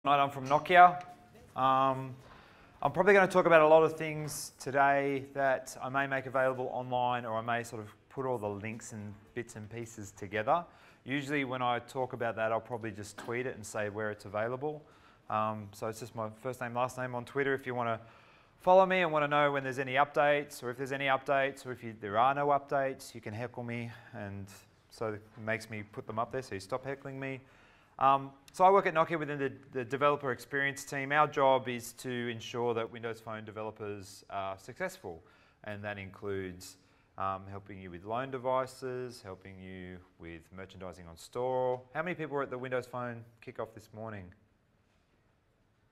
I'm from Nokia. I'm probably going to talk about a lot of things today that I may make available online, or I may sort of put all the links and bits and pieces together. Usually when I talk about that, I'll probably just tweet it and say where it's available. So it's just my first name, last name on Twitter. If you want to follow me and want to know when there's any updates, or if there's any updates, or if there are no updates, you can heckle me, and so it makes me put them up there, so you stop heckling me. So I work at Nokia within the developer experience team. Our job is to ensure that Windows Phone developers are successful, and that includes helping you with loan devices, helping you with merchandising on store. How many people were at the Windows Phone kickoff this morning?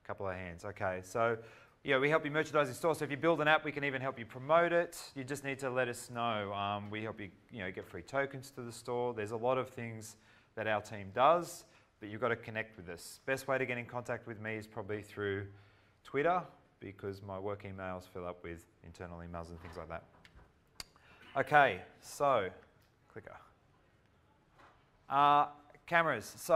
A couple of hands. Okay, so yeah, we help you merchandise in store. So if you build an app, we can even help you promote it. You just need to let us know. We help you, get free tokens to the store. There's a lot of things that our team does, but you've got to connect with us. Best way to get in contact with me is probably through Twitter, because my work emails fill up with internal emails and things like that. Okay, so clicker. Cameras. So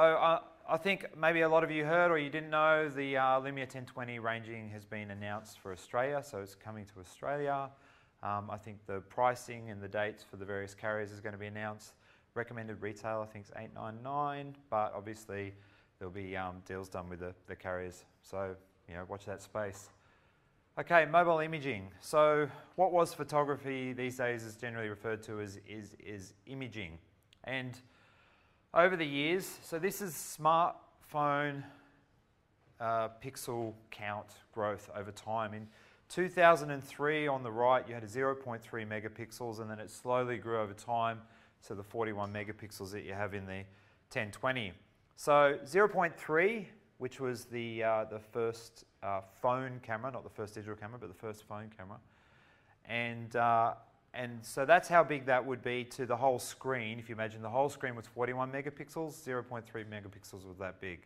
I think maybe a lot of you heard, or you didn't know, the Lumia 1020 ranging has been announced for Australia, so it's coming to Australia. I think the pricing and the dates for the various carriers is going to be announced. Recommended retail, I think, is $899, but obviously there'll be deals done with the carriers, so watch that space. Okay, mobile imaging. So what was photography these days is generally referred to as is imaging. And over the years, so this is smartphone pixel count growth over time. In 2003 on the right, you had a 0.3 megapixels, and then it slowly grew over time to the 41 megapixels that you have in the 1020. So 0.3, which was the first phone camera, not the first digital camera, but the first phone camera. And so that's how big that would be to the whole screen. If you imagine the whole screen was 41 megapixels, 0.3 megapixels was that big.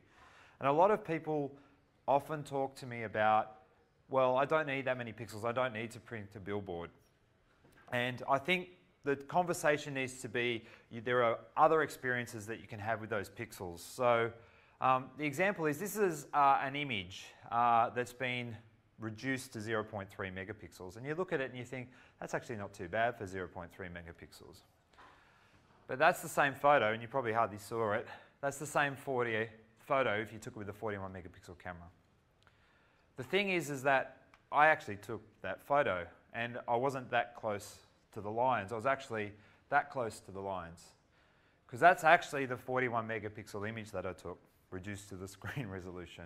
And a lot of people often talk to me about, well, I don't need that many pixels. I don't need to print a billboard. And I think the conversation needs to be, there are other experiences that you can have with those pixels. So the example is, this is an image that's been reduced to 0.3 megapixels. And you look at it and you think, that's actually not too bad for 0.3 megapixels. But that's the same photo, and you probably hardly saw it. That's the same photo if you took it with a 41 megapixel camera. The thing is that I actually took that photo, and I wasn't that close to the lines. I was actually that close to the lines, because that's actually the 41 megapixel image that I took, reduced to the screen resolution.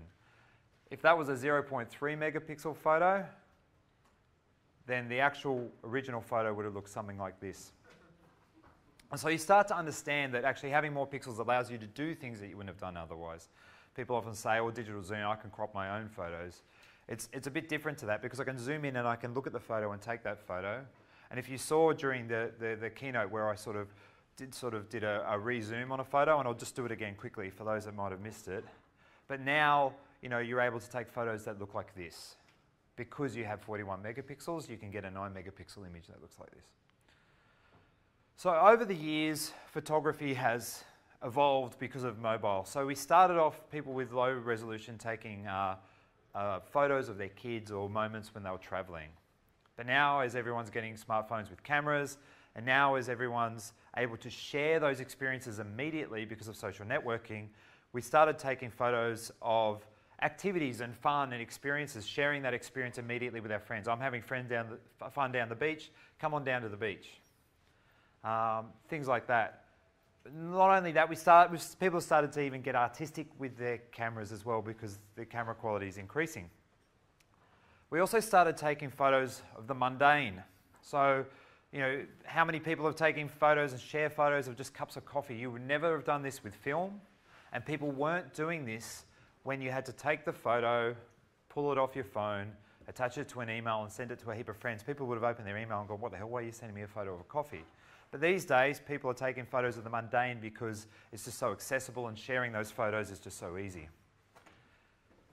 If that was a 0.3 megapixel photo, then the actual original photo would have looked something like this. And so you start to understand that actually having more pixels allows you to do things that you wouldn't have done otherwise. People often say, oh, digital zoom, I can crop my own photos. It's a bit different to that, because I can zoom in and I can look at the photo and take that photo. And if you saw during the keynote where I did a re-zoom on a photo, and I'll just do it again quickly for those that might have missed it. But now, you're able to take photos that look like this. Because you have 41 megapixels, you can get a 9 megapixel image that looks like this. So over the years, photography has evolved because of mobile. So we started off, people with low resolution taking photos of their kids or moments when they were traveling. But now, as everyone's getting smartphones with cameras, and now as everyone's able to share those experiences immediately because of social networking, we started taking photos of activities and fun and experiences, sharing that experience immediately with our friends. I'm having fun down the beach, come on down to the beach. Things like that. But not only that, people started to even get artistic with their cameras as well, because the camera quality is increasing. We also started taking photos of the mundane. So, how many people have taken photos and share photos of just cups of coffee? You would never have done this with film, and people weren't doing this when you had to take the photo, pull it off your phone, attach it to an email and send it to a heap of friends. People would have opened their email and gone, what the hell, why are you sending me a photo of a coffee? But these days, people are taking photos of the mundane because it's just so accessible, and sharing those photos is just so easy.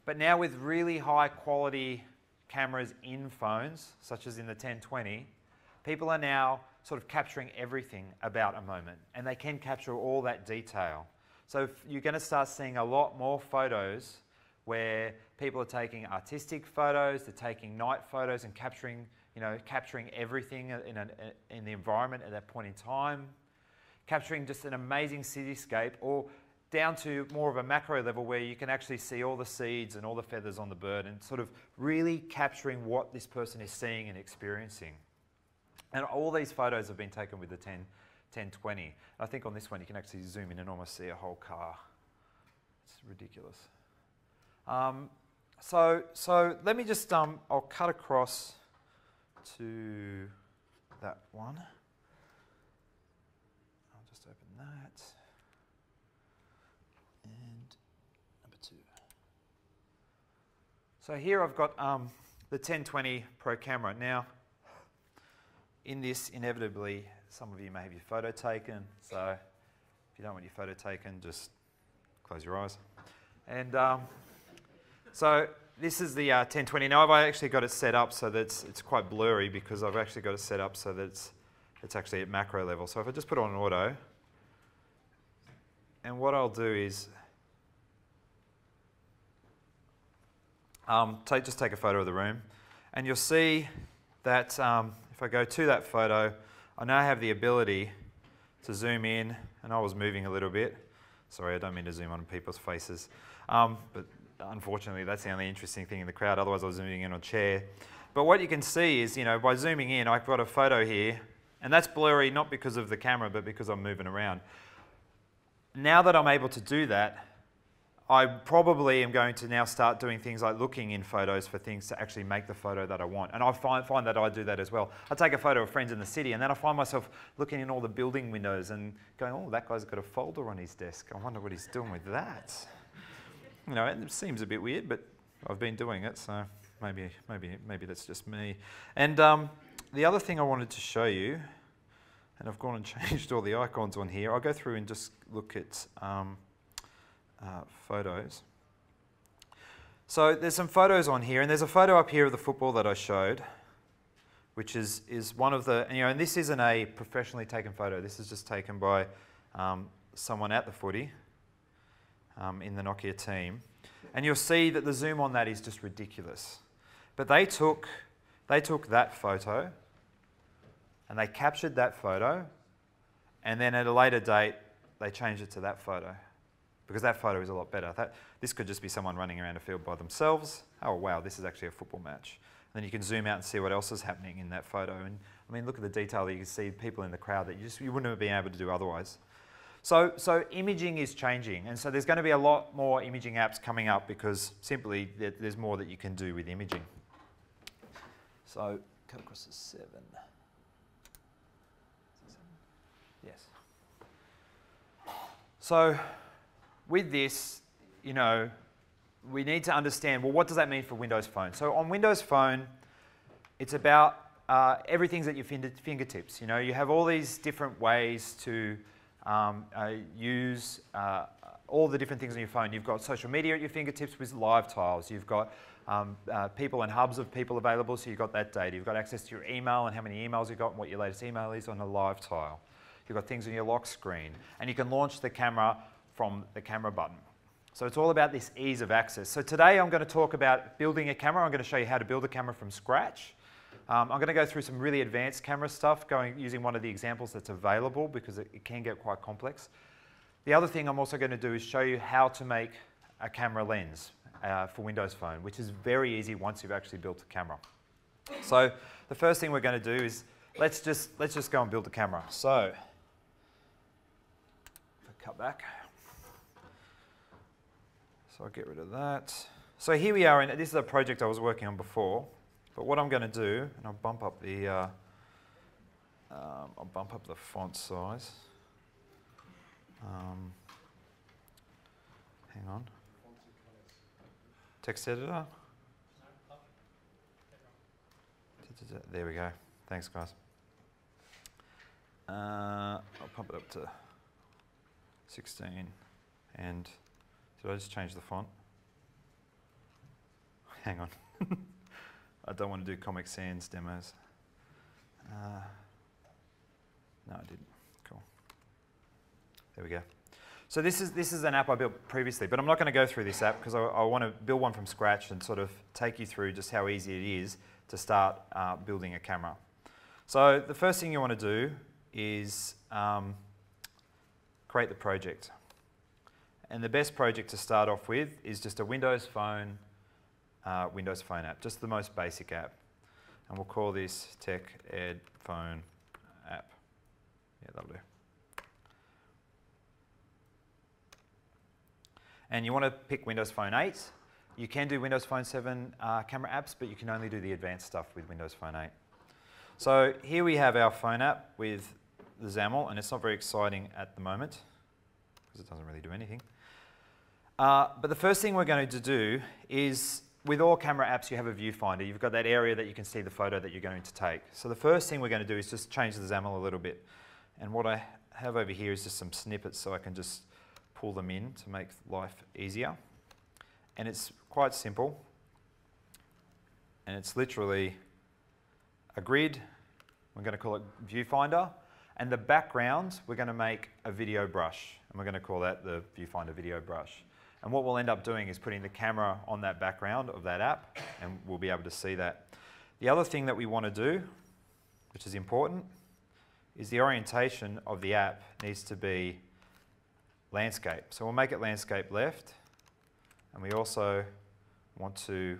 But now with really high quality cameras in phones, such as in the 1020, people are now sort of capturing everything about a moment, and they can capture all that detail. So you're going to start seeing a lot more photos where people are taking artistic photos, they're taking night photos and capturing everything in the environment at that point in time, capturing just an amazing cityscape, or down to more of a macro level where you can actually see all the seeds and all the feathers on the bird and sort of really capturing what this person is seeing and experiencing. And all these photos have been taken with the 1020. I think on this one you can actually zoom in and almost see a whole car. It's ridiculous. So let me just, I'll cut across to that one. I'll just open that. And number 2. So here I've got the 1020 Pro camera. Now, in this, inevitably, some of you may have your photo taken. So if you don't want your photo taken, just close your eyes. And so this is the 1020. Now I've actually got it set up so that it's quite blurry because I've actually got it set up so that it's actually at macro level. So if I just put it on auto, and what I'll do is just take a photo of the room, and you'll see that if I go to that photo, I now have the ability to zoom in, and I was moving a little bit. Sorry, I don't mean to zoom on people's faces, but unfortunately that's the only interesting thing in the crowd, otherwise I was zooming in on a chair. But what you can see is, by zooming in, I've got a photo here, and that's blurry not because of the camera, but because I'm moving around. Now that I'm able to do that, I probably am going to now start doing things like looking in photos for things to actually make the photo that I want. And I find that I do that as well. I take a photo of friends in the city, and then I find myself looking in all the building windows and going, oh, that guy's got a folder on his desk. I wonder what he's doing with that. It seems a bit weird, but I've been doing it, so maybe that's just me. And the other thing I wanted to show you, and I've gone and changed all the icons on here. I'll go through and just look at photos. So there's some photos on here, and there's a photo up here of the football that I showed, which is one of the, and this isn't a professionally taken photo. This is just taken by someone at the footy in the Nokia team. And you'll see that the zoom on that is just ridiculous. But they took that photo, and they captured that photo, and then at a later date, they changed it to that photo, because that photo is a lot better. This could just be someone running around a field by themselves. Oh, wow, this is actually a football match. And then you can zoom out and see what else is happening in that photo. And I mean, look at the detail that you can see, people in the crowd that you wouldn't have been able to do otherwise. So imaging is changing. And so there's going to be a lot more imaging apps coming up because simply there's more that you can do with imaging. So cut across to 7. Yes. So with this, we need to understand, well, what does that mean for Windows Phone? So on Windows Phone, it's about everything's at your fingertips. You have all these different ways to use all the different things on your phone. You've got social media at your fingertips with live tiles. You've got people and hubs of people available, so you've got that data. You've got access to your email and how many emails you've got and what your latest email is on a live tile. You've got things on your lock screen. And you can launch the camera from the camera button. So it's all about this ease of access. So today I'm going to talk about building a camera. I'm going to show you how to build a camera from scratch. I'm going to go through some really advanced camera stuff, using one of the examples that's available because it can get quite complex. The other thing I'm also going to do is show you how to make a camera lens for Windows Phone, which is very easy once you've actually built a camera. So the first thing we're going to do is let's just go and build a camera. So if I cut back. So I'll get rid of that. So here we are, and this is a project I was working on before. But what I'm going to do, and I'll bump up the font size. Hang on. Text editor. There we go. Thanks, guys. I'll pump it up to 16, and did I just change the font? Hang on. I don't want to do Comic Sans demos. No, I didn't. Cool. There we go. So this is an app I built previously, but I'm not going to go through this app because I want to build one from scratch and sort of take you through just how easy it is to start building a camera. So the first thing you want to do is create the project. And the best project to start off with is just a Windows Phone app, just the most basic app. And we'll call this TechEd Phone app. Yeah, that'll do. And you want to pick Windows Phone 8. You can do Windows Phone 7 camera apps, but you can only do the advanced stuff with Windows Phone 8. So here we have our phone app with the XAML, and it's not very exciting at the moment because it doesn't really do anything. But the first thing we're going to do is, with all camera apps, you have a viewfinder. You've got that area that you can see the photo that you're going to take. So the first thing we're going to do is just change the XAML a little bit. And what I have over here is just some snippets so I can just pull them in to make life easier. And it's quite simple. And it's literally a grid. We're going to call it viewfinder. And the background, we're going to make a video brush. And we're going to call that the viewfinder video brush. And what we'll end up doing is putting the camera on that background of that app, and we'll be able to see that. The other thing that we want to do, which is important, is the orientation of the app needs to be landscape. So we'll make it landscape left, and we also want to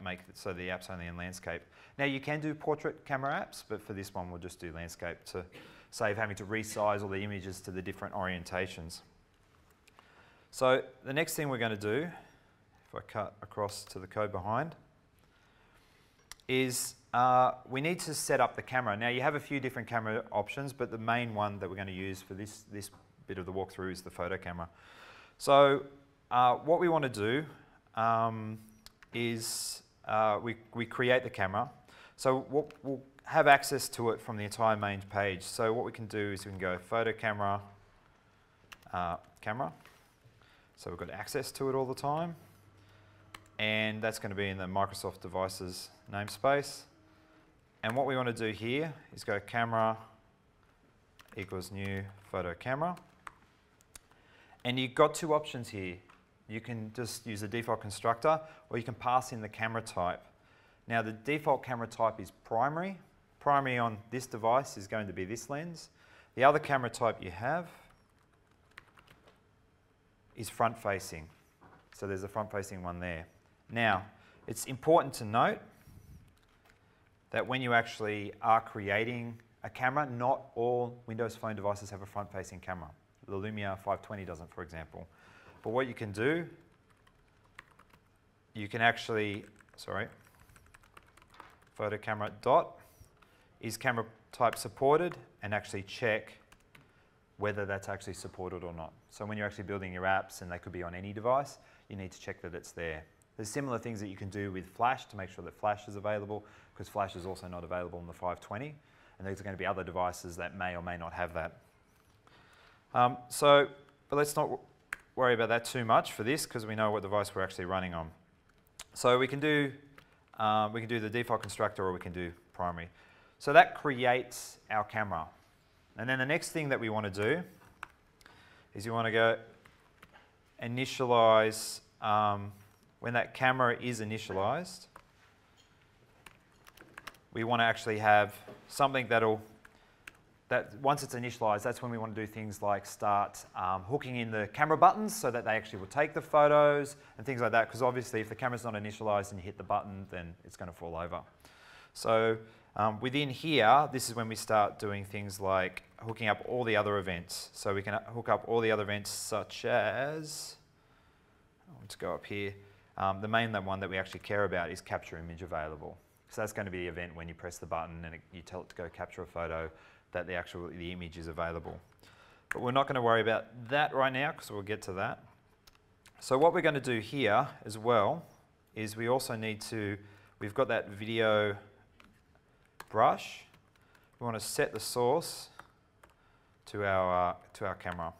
make it so the app's only in landscape. Now you can do portrait camera apps, but for this one we'll just do landscape to save having to resize all the images to the different orientations. So the next thing we're going to do, if I cut across to the code behind, is we need to set up the camera. Now you have a few different camera options, but the main one that we're going to use for this bit of the walkthrough is the photo camera. So what we want to do is we create the camera. So we'll have access to it from the entire main page. So what we can do is we can go photo camera, camera. So we've got access to it all the time. And that's going to be in the Microsoft Devices namespace. And what we want to do here is go camera equals new photo camera. And you've got two options here. You can just use the default constructor, or you can pass in the camera type. Now the default camera type is primary. Primary on this device is going to be this lens. The other camera type you have is front-facing. So there's a front-facing one there. Now, it's important to note that when you actually are creating a camera, not all Windows Phone devices have a front-facing camera. The Lumia 520 doesn't, for example. But what you can do, you can actually, photo camera dot, is camera type supported, and actually check whether that's actually supported or not. So when you're actually building your apps, and they could be on any device, you need to check that it's there. There's similar things that you can do with Flash to make sure that Flash is available, because Flash is also not available in the 520, and there's going to be other devices that may or may not have that. But let's not worry about that too much for this, because we know what device we're actually running on. So we can do the default constructor, or we can do primary. So that creates our camera. And then the next thing that we want to do is you want to go initialize, when that camera is initialized, we want to actually have something that once it's initialized, that's when we want to do things like start hooking in the camera buttons so that they actually will take the photos and things like that, because obviously if the camera's not initialized and you hit the button, then it's going to fall over. So within here, this is when we start doing things like hooking up all the other events. So we can hook up all the other events such as, let's go up here, the main one that we actually care about is capture image available. So that's going to be the event when you press the button and you tell it to go capture a photo, that the image is available. But we're not going to worry about that right now because we'll get to that. So what we're going to do here as well is we also need to, we've got that video brush. We want to set the source to our camera.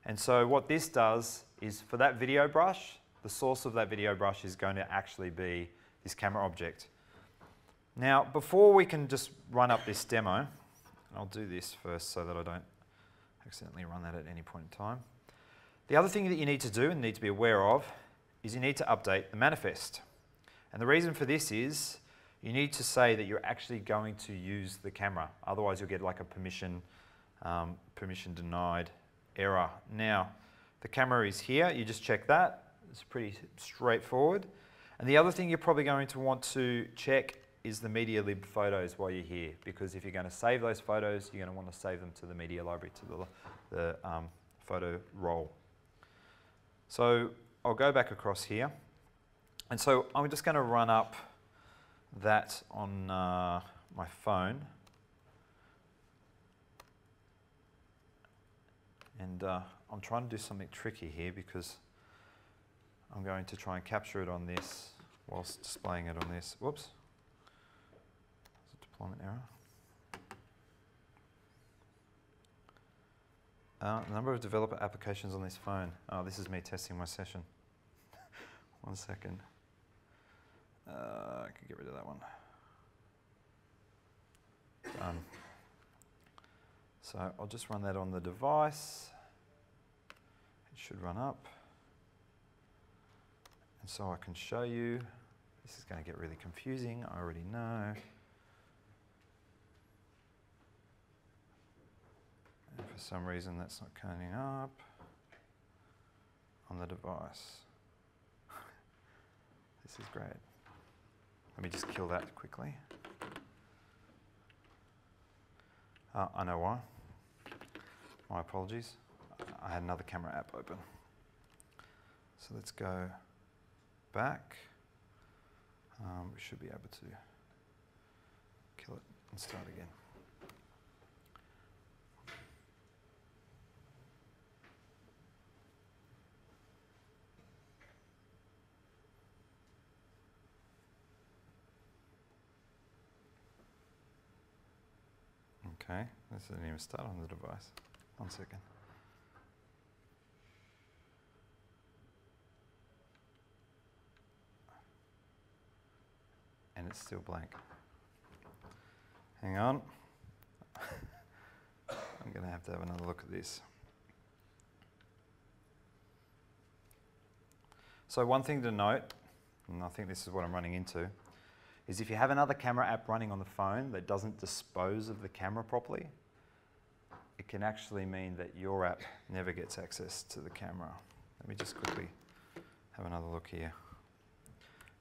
And so what this does is for that video brush, the source of that video brush is going to actually be this camera object. Now, before we can just run up this demo, and I'll do this first so that I don't accidentally run that at any point in time. The other thing that you need to do and need to be aware of is you need to update the manifest. And the reason for this is you need to say that you're actually going to use the camera. Otherwise you'll get like a permission denied error. Now, the camera is here. You just check that. It's pretty straightforward. And the other thing you're probably going to want to check is the media lib photos while you're here, because if you're going to save those photos, you're going to want to save them to the media library, to the photo roll. So I'll go back across here. And so I'm just going to run up that on my phone. And I'm trying to do something tricky here because I'm going to try and capture it on this whilst displaying it on this. Whoops. There's a deployment error. Number of developer applications on this phone. Oh, this is me testing my session. 1 second. I can get rid of that one. Done. So I'll just run that on the device. It should run up. And so I can show you. This is going to get really confusing, I already know. And for some reason that's not coming up on the device. This is great. Let me just kill that quickly. I know why. My apologies. I had another camera app open. So let's go back. We should be able to kill it and start again. Okay, this didn't even start on the device. 1 second. And it's still blank. Hang on. I'm going to have another look at this. So one thing to note, and I think this is what I'm running into, is if you have another camera app running on the phone that doesn't dispose of the camera properly, it can actually mean that your app never gets access to the camera. Let me just quickly have another look here,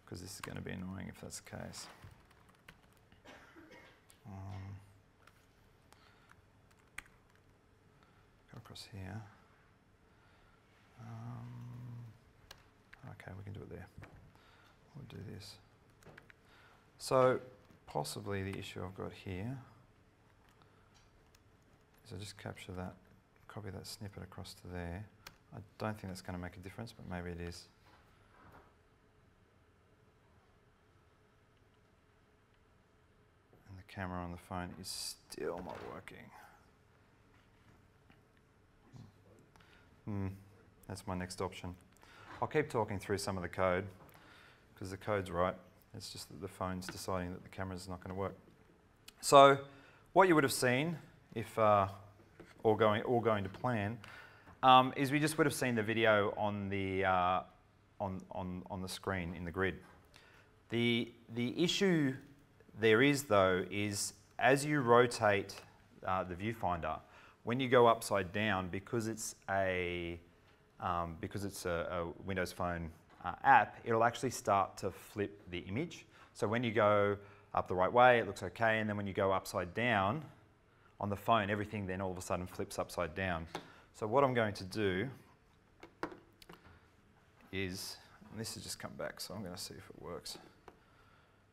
because this is going to be annoying if that's the case. Go across here. Okay, we can do it there. We'll do this. So possibly the issue I've got here is I just capture that, copy that snippet across to there. I don't think that's going to make a difference, but maybe it is. And the camera on the phone is still not working. That's my next option. I'll keep talking through some of the code, because the code's right. It's just that the phone's deciding that the camera's not going to work. So what you would have seen, if all going to plan, is we just would have seen the video on the on the screen in the grid. The issue there is, though, is as you rotate the viewfinder, when you go upside down, because it's a Windows Phone app, it'll actually start to flip the image. So when you go up the right way, it looks okay, and then when you go upside down on the phone, everything then all of a sudden flips upside down. So what I'm going to do is, and this has just come back, so I'm going to see if it works.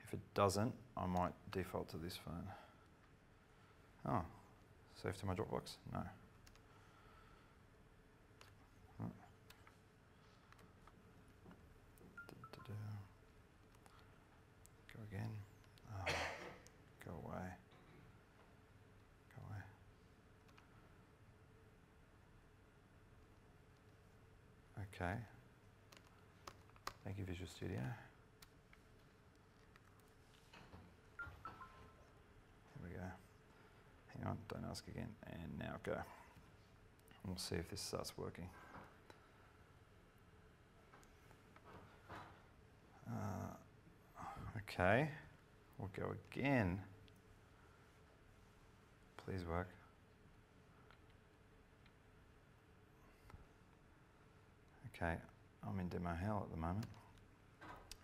If it doesn't, I might default to this phone. Oh, save to my Dropbox? No. Go again. Oh, go away. Go away. Okay. Thank you, Visual Studio. Here we go. Hang on, don't ask again. And now go. We'll see if this starts working. Okay, we'll go again. Please work. Okay, I'm in demo hell at the moment.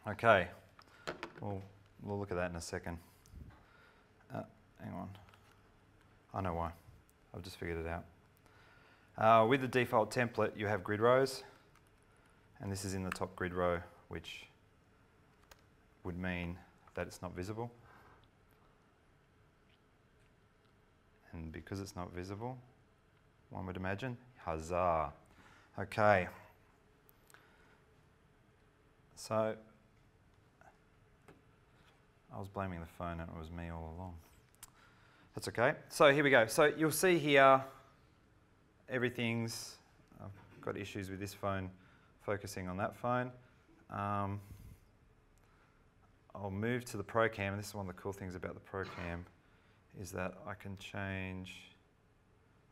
Okay, we'll look at that in a second. Hang on. I know why. I've just figured it out. With the default template, you have grid rows, and this is in the top grid row, which would mean that it's not visible. And because it's not visible, one would imagine, huzzah. Okay. So, I was blaming the phone and it was me all along. That's okay. So here we go. So you'll see here, everything's, I've got issues with this phone focusing on that phone. I'll move to the Pro Cam, and this is one of the cool things about the Pro Cam, is that I can change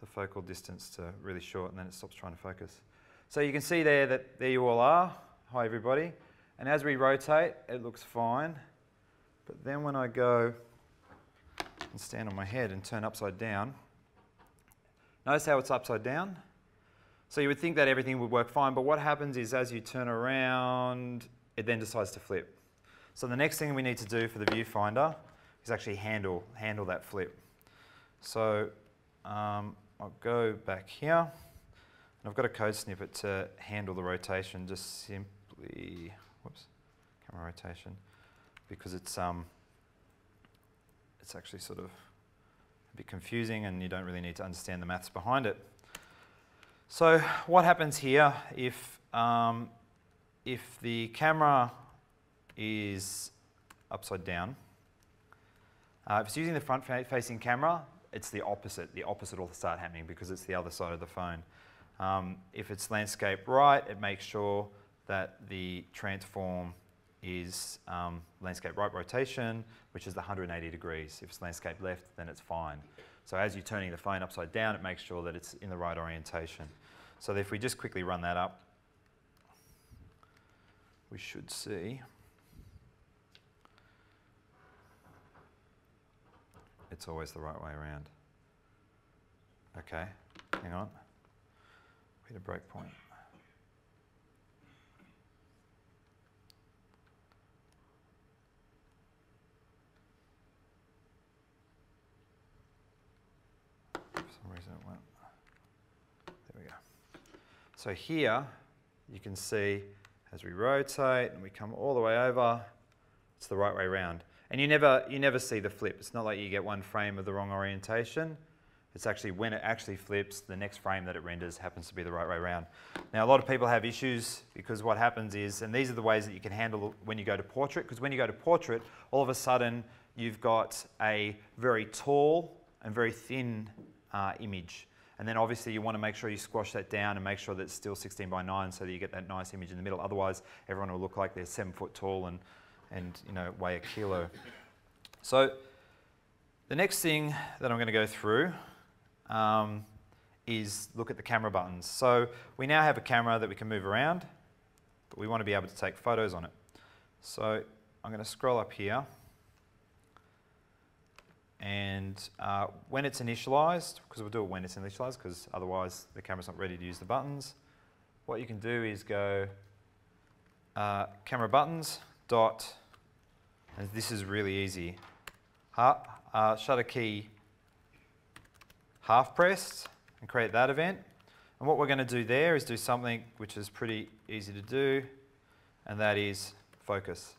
the focal distance to really short, and then it stops trying to focus. So you can see there that there you all are. Hi everybody. And as we rotate, it looks fine. But then when I go and stand on my head and turn upside down, notice how it's upside down? So you would think that everything would work fine, but what happens is as you turn around, it then decides to flip. So the next thing we need to do for the viewfinder is actually handle that flip. So I'll go back here, and I've got a code snippet to handle the rotation, just simply, whoops, camera rotation, because it's actually sort of a bit confusing and you don't really need to understand the maths behind it. So what happens here if the camera is upside down, if it's using the front-facing camera, it's the opposite. The opposite will start happening because it's the other side of the phone. If it's landscape right, it makes sure that the transform is landscape right rotation, which is the 180 degrees. If it's landscape left, then it's fine. So as you're turning the phone upside down, it makes sure that it's in the right orientation. So if we just quickly run that up, we should see it's always the right way around. Okay, hang on. Hit a break point. For some reason it went. There we go. So here you can see as we rotate and we come all the way over, it's the right way around. And you never see the flip. It's not like you get one frame of the wrong orientation. It's actually when it actually flips, the next frame that it renders happens to be the right way around. Now a lot of people have issues because what happens is, and these are the ways that you can handle when you go to portrait, because when you go to portrait, all of a sudden you've got a very tall and very thin image. And then obviously you want to make sure you squash that down and make sure that it's still 16 by 9 so that you get that nice image in the middle. Otherwise everyone will look like they're 7 foot tall and you know, weigh a kilo. So the next thing that I'm going to go through is look at the camera buttons. So we now have a camera that we can move around, but we want to be able to take photos on it. So I'm going to scroll up here, and when it's initialized, because we'll do it when it's initialized, because otherwise the camera's not ready to use the buttons, what you can do is go camera buttons dot, and this is really easy, shutter key half pressed and create that event. And what we're going to do there is do something which is pretty easy to do, and that is focus.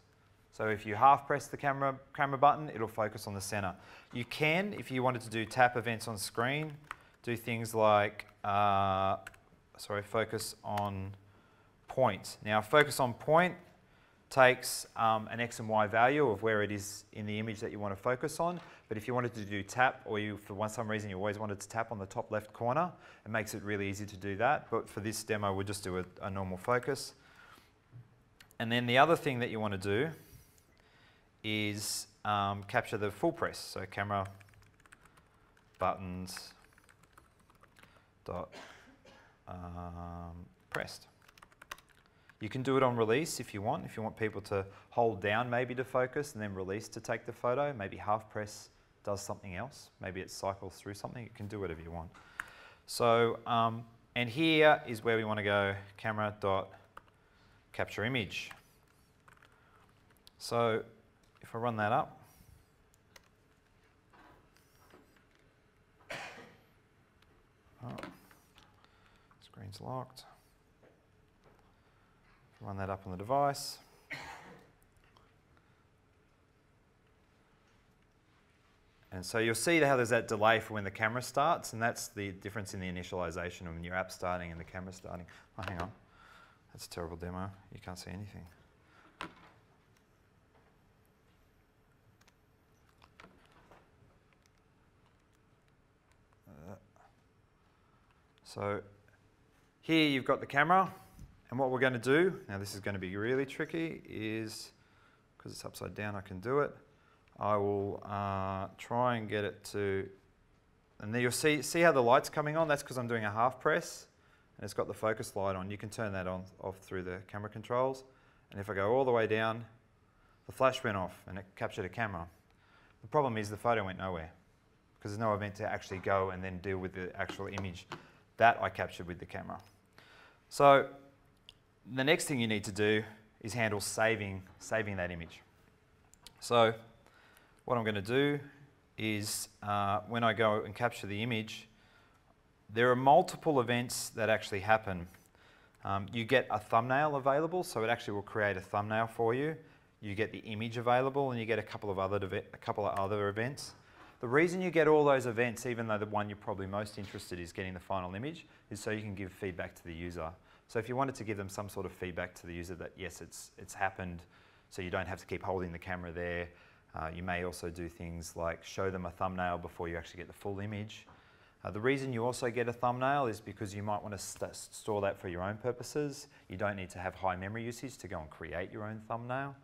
So if you half press the camera button, it'll focus on the center. You can, if you wanted to do tap events on screen, do things like, focus on point. Now focus on point takes an X and Y value of where it is in the image that you want to focus on. But if you wanted to do tap, or you, for some reason you always wanted to tap on the top left corner, it makes it really easy to do that. But for this demo, we'll just do a normal focus. And then the other thing that you want to do is capture the full press. So camera buttons dot pressed. You can do it on release if you want people to hold down maybe to focus and then release to take the photo. Maybe half press does something else. Maybe it cycles through something. You can do whatever you want. So, and here is where we want to go, camera.capture image. So if I run that up, screen's locked. Run that up on the device. And so you'll see how there's that delay for when the camera starts, and that's the difference in the initialization of when your app's starting and the camera starting. Oh, hang on. That's a terrible demo. You can't see anything. So here you've got the camera, and what we're going to do, now this is going to be really tricky, is, because it's upside down I can do it, I will try and get it to, and then you'll see how the light's coming on. That's because I'm doing a half press, and it's got the focus light on. You can turn that on off through the camera controls, and if I go all the way down, the flash went off and it captured a camera. The problem is the photo went nowhere, because there's no event to actually go and then deal with the actual image. That I captured with the camera. So the next thing you need to do is handle saving that image. So what I'm going to do is when I go and capture the image, there are multiple events that actually happen. You get a thumbnail available, so it actually will create a thumbnail for you. You get the image available, and you get a couple of other events. The reason you get all those events, even though the one you're probably most interested in is getting the final image, is so you can give feedback to the user. So if you wanted to give them some sort of feedback to the user that yes, it's happened, so you don't have to keep holding the camera there. You may also do things like show them a thumbnail before you actually get the full image. The reason you also get a thumbnail is because you might want to store that for your own purposes. You don't need to have high memory usage to go and create your own thumbnail.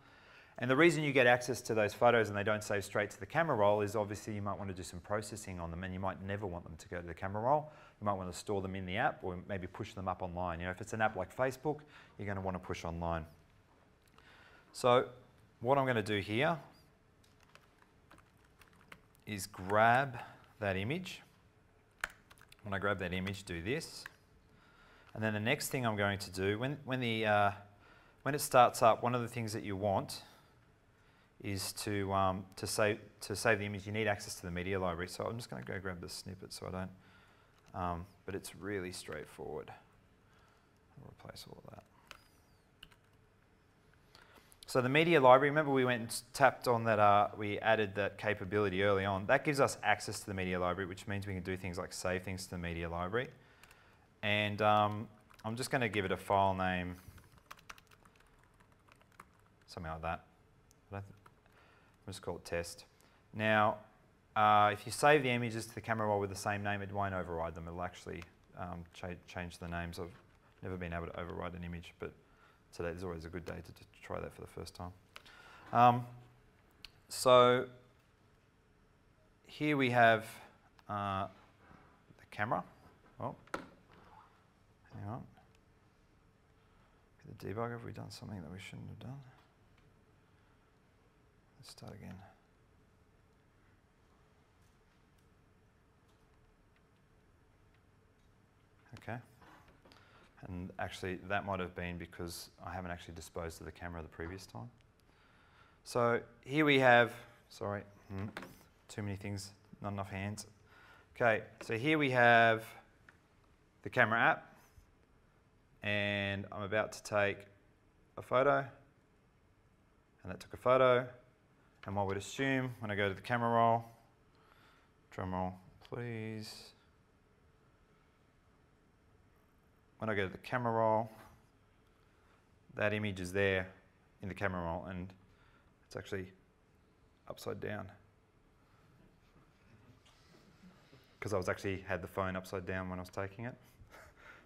And the reason you get access to those photos and they don't save straight to the camera roll is obviously you might want to do some processing on them, and you might never want them to go to the camera roll. You might want to store them in the app or maybe push them up online. You know, if it's an app like Facebook, you're going to want to push online. So what I'm going to do here is grab that image. When I grab that image, do this. And then the next thing I'm going to do, when it starts up, one of the things that you want is to save the image. You need access to the media library. So I'm just going to go grab the snippet so I don't, but it's really straightforward. I'll replace all of that. So the media library, remember we went and tapped on that, we added that capability early on. That gives us access to the media library, which means we can do things like save things to the media library. And I'm just going to give it a file name, something like that. We'll just call it test. Now, if you save the images to the camera roll with the same name, it won't override them. It'll actually change the names. I've never been able to override an image, but today is always a good day to try that for the first time. So here we have the camera. Oh, hang on. The debugger, have we done something that we shouldn't have done? Let's start again. Okay. And actually, that might have been because I haven't actually disposed of the camera the previous time. So here we have, sorry, too many things, not enough hands. Okay, so here we have the camera app, and I'm about to take a photo, and that took a photo. And what we'd assume when I go to the camera roll, drum roll, please. When I go to the camera roll, that image is there in the camera roll, and it's actually upside down. Because I was actually had the phone upside down when I was taking it.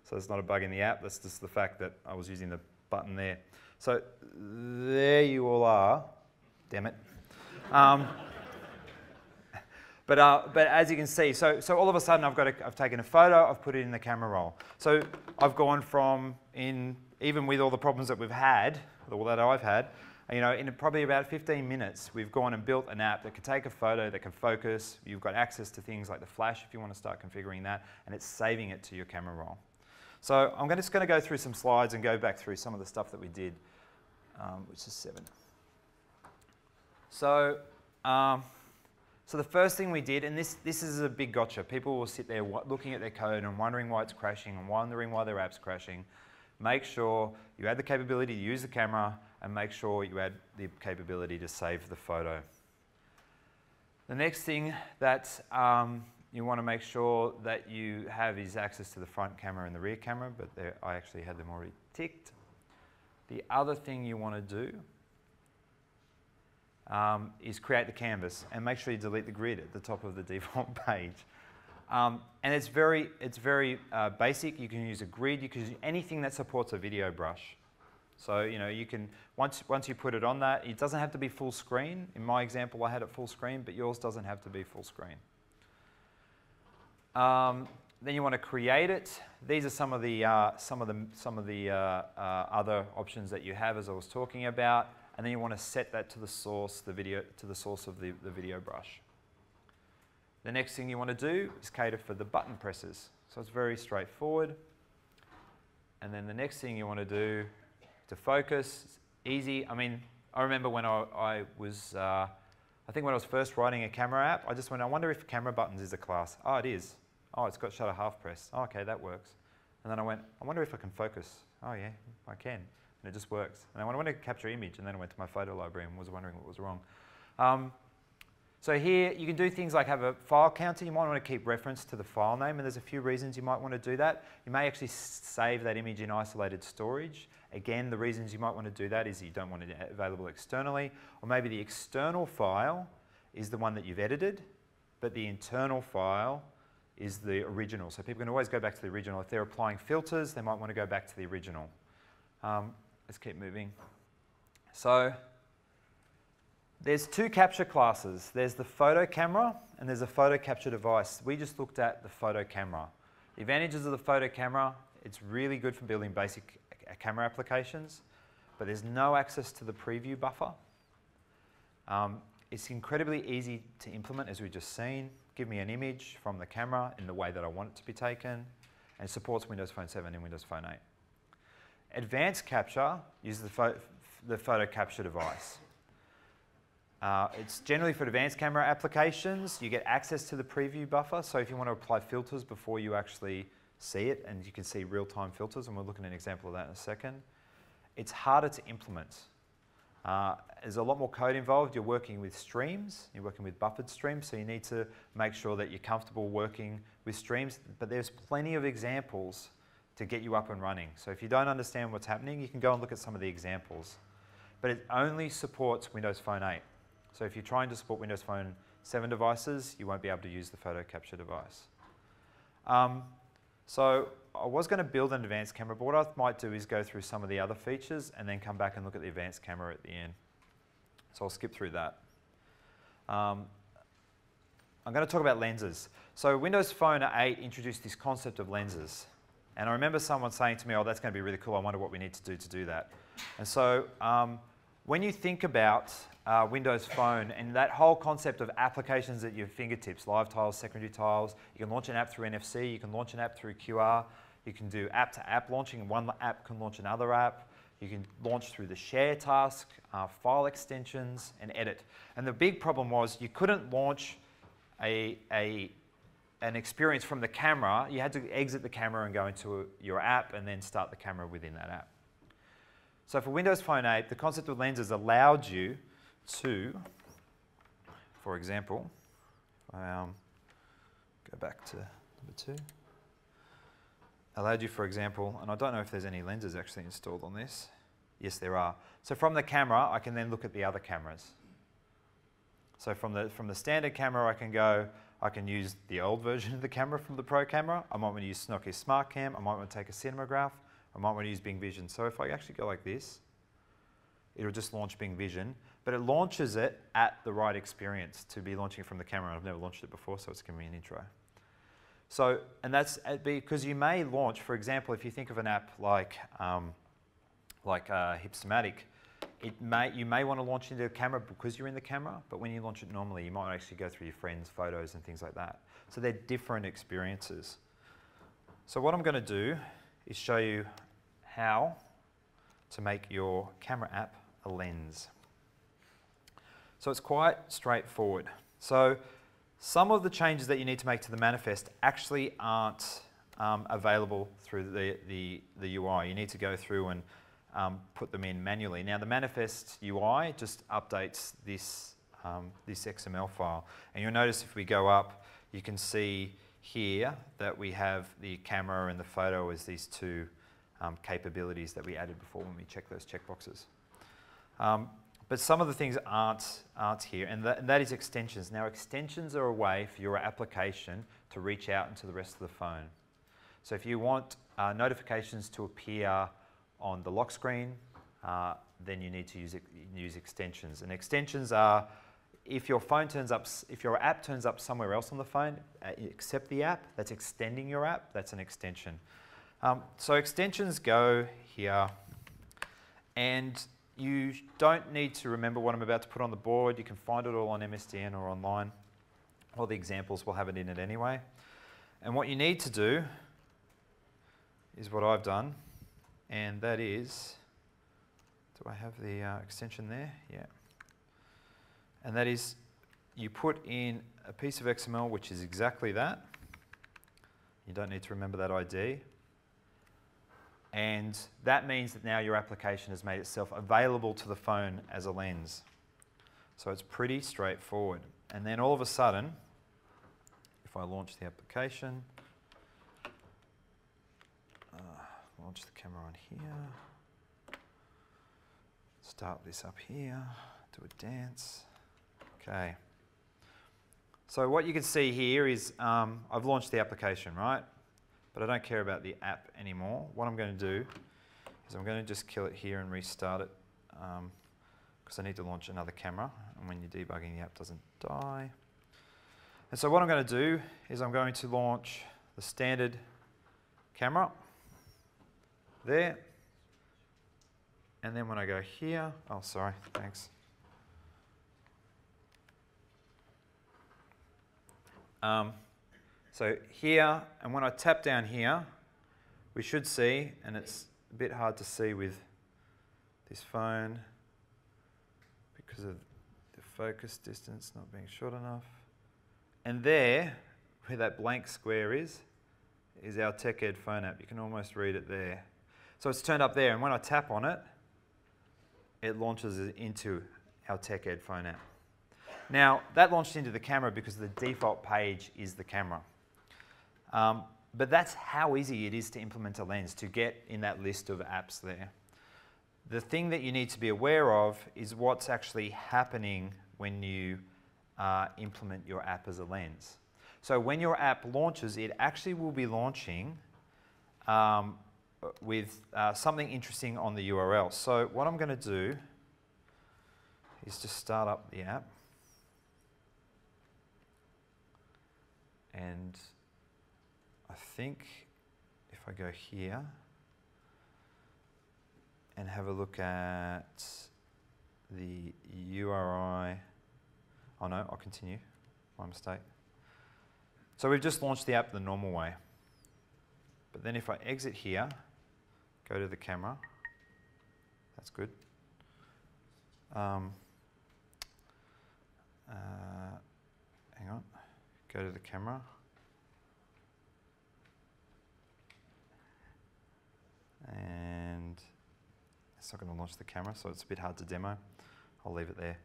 So it's not a bug in the app, that's just the fact that I was using the button there. So there you all are, damn it. But as you can see, so all of a sudden I've taken a photo, I've put it in the camera roll. So I've gone from, even even with all the problems that we've had, or that I've had, you know, in probably about 15 minutes, we've gone and built an app that can take a photo, that can focus. You've got access to things like the flash if you want to start configuring that, and it's saving it to your camera roll. So I'm just going to go through some slides and go back through some of the stuff that we did, which is 7. So, so the first thing we did, and this is a big gotcha. People will sit there looking at their code and wondering why it's crashing and wondering why their app's crashing. Make sure you add the capability to use the camera, and make sure you add the capability to save the photo. The next thing that you want to make sure that you have is access to the front camera and the rear camera, but I actually had them already ticked. The other thing you want to do is create the canvas, and make sure you delete the grid at the top of the default page. And it's very basic. You can use a grid. You can use anything that supports a video brush. So, you know, you can, once you put it on that, it doesn't have to be full screen. In my example, I had it full screen, but yours doesn't have to be full screen. Then you want to create it. These are some of the other options that you have, as I was talking about. And then you want to set that to the source, of the video brush. The next thing you want to do is cater for the button presses. So it's very straightforward. And then the next thing you want to do to focus, it's easy. I mean, I remember when I think when I was first writing a camera app, I just went, I wonder if camera buttons is a class. Oh, it is. Oh, it's got shutter half press. Oh, okay, that works. And then I went, I wonder if I can focus. Oh yeah, I can. And it just works. And I went to capture image, and then I went to my photo library and was wondering what was wrong. So here, you can do things like have a file counter. You might want to keep reference to the file name, and there's a few reasons you might want to do that. You may actually save that image in isolated storage. Again, the reasons you might want to do that is you don't want it available externally, or maybe the external file is the one that you've edited, but the internal file is the original. So people can always go back to the original. If they're applying filters, they might want to go back to the original. Let's keep moving. So there's 2 capture classes. There's the photo camera and there's a photo capture device. We just looked at the photo camera. The advantages of the photo camera, it's really good for building basic camera applications, but there's no access to the preview buffer. It's incredibly easy to implement, as we've just seen. Give me an image from the camera in the way that I want it to be taken, and supports Windows Phone 7 and Windows Phone 8. Advanced capture uses the photo capture device. It's generally for advanced camera applications. You get access to the preview buffer, so if you want to apply filters before you actually see it, and you can see real-time filters, and we'll look at an example of that in a second. It's harder to implement. There's a lot more code involved. You're working with streams, you're working with buffered streams, so you need to make sure that you're comfortable working with streams, but there's plenty of examples to get you up and running. So if you don't understand what's happening, you can go and look at some of the examples. But it only supports Windows Phone 8. So if you're trying to support Windows Phone 7 devices, you won't be able to use the photo capture device. So I was going to build an advanced camera, but what I might do is go through some of the other features and then come back and look at the advanced camera at the end. So I'll skip through that. I'm going to talk about lenses. So Windows Phone 8 introduced this concept of lenses. And I remember someone saying to me, oh, that's going to be really cool. I wonder what we need to do that. And so when you think about Windows Phone and that whole concept of applications at your fingertips, live tiles, secondary tiles, you can launch an app through NFC, you can launch an app through QR, you can do app-to-app launching, and one app can launch another app. You can launch through the share task, file extensions, and edit. And the big problem was you couldn't launch an experience from the camera. You had to exit the camera and go into your app and then start the camera within that app. So for Windows Phone 8, the concept of lenses allowed you to, for example, go back to number 2. Allowed you, for example, and I don't know if there's any lenses actually installed on this. Yes, there are. So from the camera, I can then look at the other cameras. So from the standard camera, I can use the old version of the camera from the Pro camera. I might want to use Nokia Smart Cam. I might want to take a Cinematograph. I might want to use Bing Vision. So if I actually go like this, it'll just launch Bing Vision, but it launches it at the right experience to be launching it from the camera. I've never launched it before, so it's giving me an intro. So, and that's because you may launch, for example, if you think of an app like like Hipstamatic, you may want to launch into the camera because you're in the camera, but when you launch it normally, you might actually go through your friends' photos and things like that. So they're different experiences. So what I'm going to do is show you how to make your camera app a lens. So it's quite straightforward. So some of the changes that you need to make to the manifest actually aren't available through the UI. You need to go through and put them in manually. Now the manifest UI just updates this, this XML file. And you'll notice if we go up, you can see here that we have the camera and the photo as these two capabilities that we added before when we checked those checkboxes. But some of the things aren't here, and that is extensions. Now extensions are a way for your application to reach out into the rest of the phone. So if you want notifications to appear on the lock screen, then you need to use extensions. And extensions are, if your app turns up somewhere else on the phone, except the app, that's extending your app, that's an extension. So extensions go here, and you don't need to remember what I'm about to put on the board. You can find it all on MSDN or online. All the examples will have it in it anyway. And what you need to do is what I've done, and that is, do I have the extension there? Yeah. And that is, you put in a piece of XML which is exactly that. You don't need to remember that ID. And that means that now your application has made itself available to the phone as a lens. So it's pretty straightforward. And then all of a sudden, if I launch the application, launch the camera on here, start this up here, do a dance. Okay. So what you can see here is I've launched the application, right? But I don't care about the app anymore. What I'm going to do is I'm going to just kill it here and restart it because I need to launch another camera, and when you're debugging, the app doesn't die. And so what I'm going to do is I'm going to launch the standard camera there, and then when I go here, oh sorry, thanks. So here, and when I tap down here, we should see, and it's a bit hard to see with this phone because of the focus distance not being short enough. And there, where that blank square is our TechEd phone app. You can almost read it there. So it's turned up there, and when I tap on it, it launches it into our TechEd phone app. Now, that launched into the camera because the default page is the camera. But that's how easy it is to implement a lens, to get in that list of apps there. The thing that you need to be aware of is what's actually happening when you implement your app as a lens. So when your app launches, it actually will be launching with something interesting on the URL. So what I'm going to do is just start up the app. And I think if I go here and have a look at the URI, oh no, I'll continue, my mistake. So we've just launched the app the normal way. But then if I exit here, go to the camera, that's good. Hang on, go to the camera. And it's not going to launch the camera, so it's a bit hard to demo. I'll leave it there.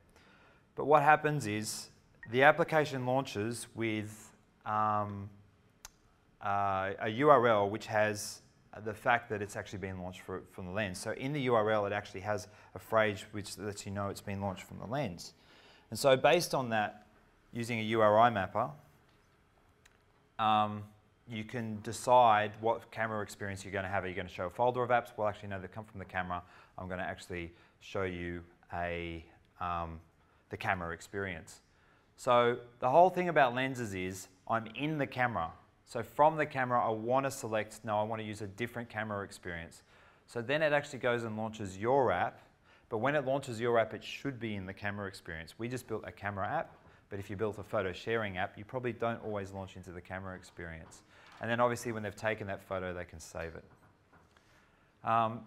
But what happens is the application launches with a URL which has the fact that it's actually been launched from the lens. So in the URL, it actually has a phrase which lets you know it's been launched from the lens. And so based on that, using a URI mapper, you can decide what camera experience you're going to have. Are you going to show a folder of apps? Well, actually, no, they come from the camera. I'm going to actually show you the camera experience. So the whole thing about lenses is I'm in the camera. So from the camera, I want to select, no, I want to use a different camera experience. So then it actually goes and launches your app, but when it launches your app, it should be in the camera experience. We just built a camera app, but if you built a photo sharing app, you probably don't always launch into the camera experience. And then obviously when they've taken that photo, they can save it.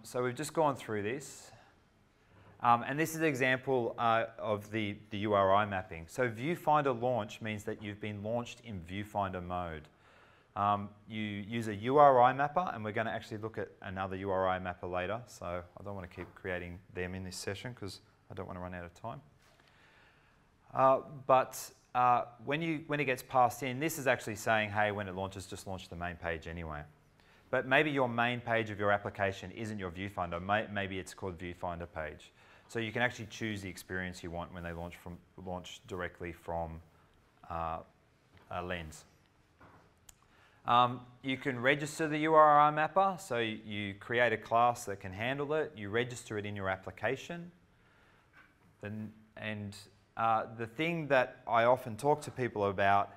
So we've just gone through this. And this is an example of the URI mapping. So viewfinder launch means that you've been launched in viewfinder mode. You use a URI mapper, and we're going to actually look at another URI mapper later. So I don't want to keep creating them in this session because I don't want to run out of time. When it gets passed in, this is actually saying, hey, when it launches, just launch the main page anyway. But maybe your main page of your application isn't your viewfinder. Maybe it's called viewfinder page. So you can actually choose the experience you want when they launch directly from a lens. You can register the URI mapper, so you create a class that can handle it. You register it in your application. The thing that I often talk to people about,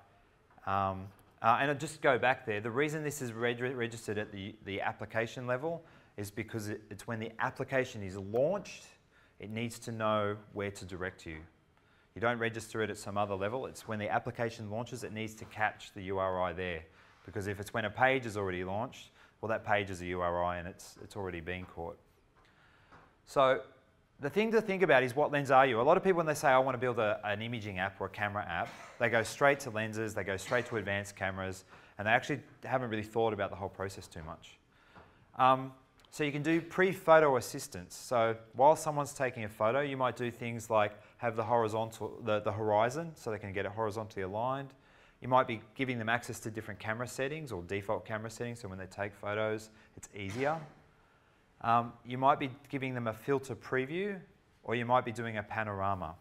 and I'll just go back there, the reason this is registered at the application level is because it's when the application is launched, it needs to know where to direct you. You don't register it at some other level. It's when the application launches, it needs to catch the URI there. Because if it's when a page is already launched, well, that page is a URI and it's already been caught. So the thing to think about is, what lens are you? A lot of people, when they say, I want to build an imaging app or a camera app, they go straight to lenses, they go straight to advanced cameras, and they actually haven't really thought about the whole process too much. So you can do pre-photo assistance. So while someone's taking a photo, you might do things like have the horizon, so they can get it horizontally aligned. You might be giving them access to different camera settings or default camera settings, so when they take photos, it's easier. You might be giving them a filter preview, or you might be doing a panorama.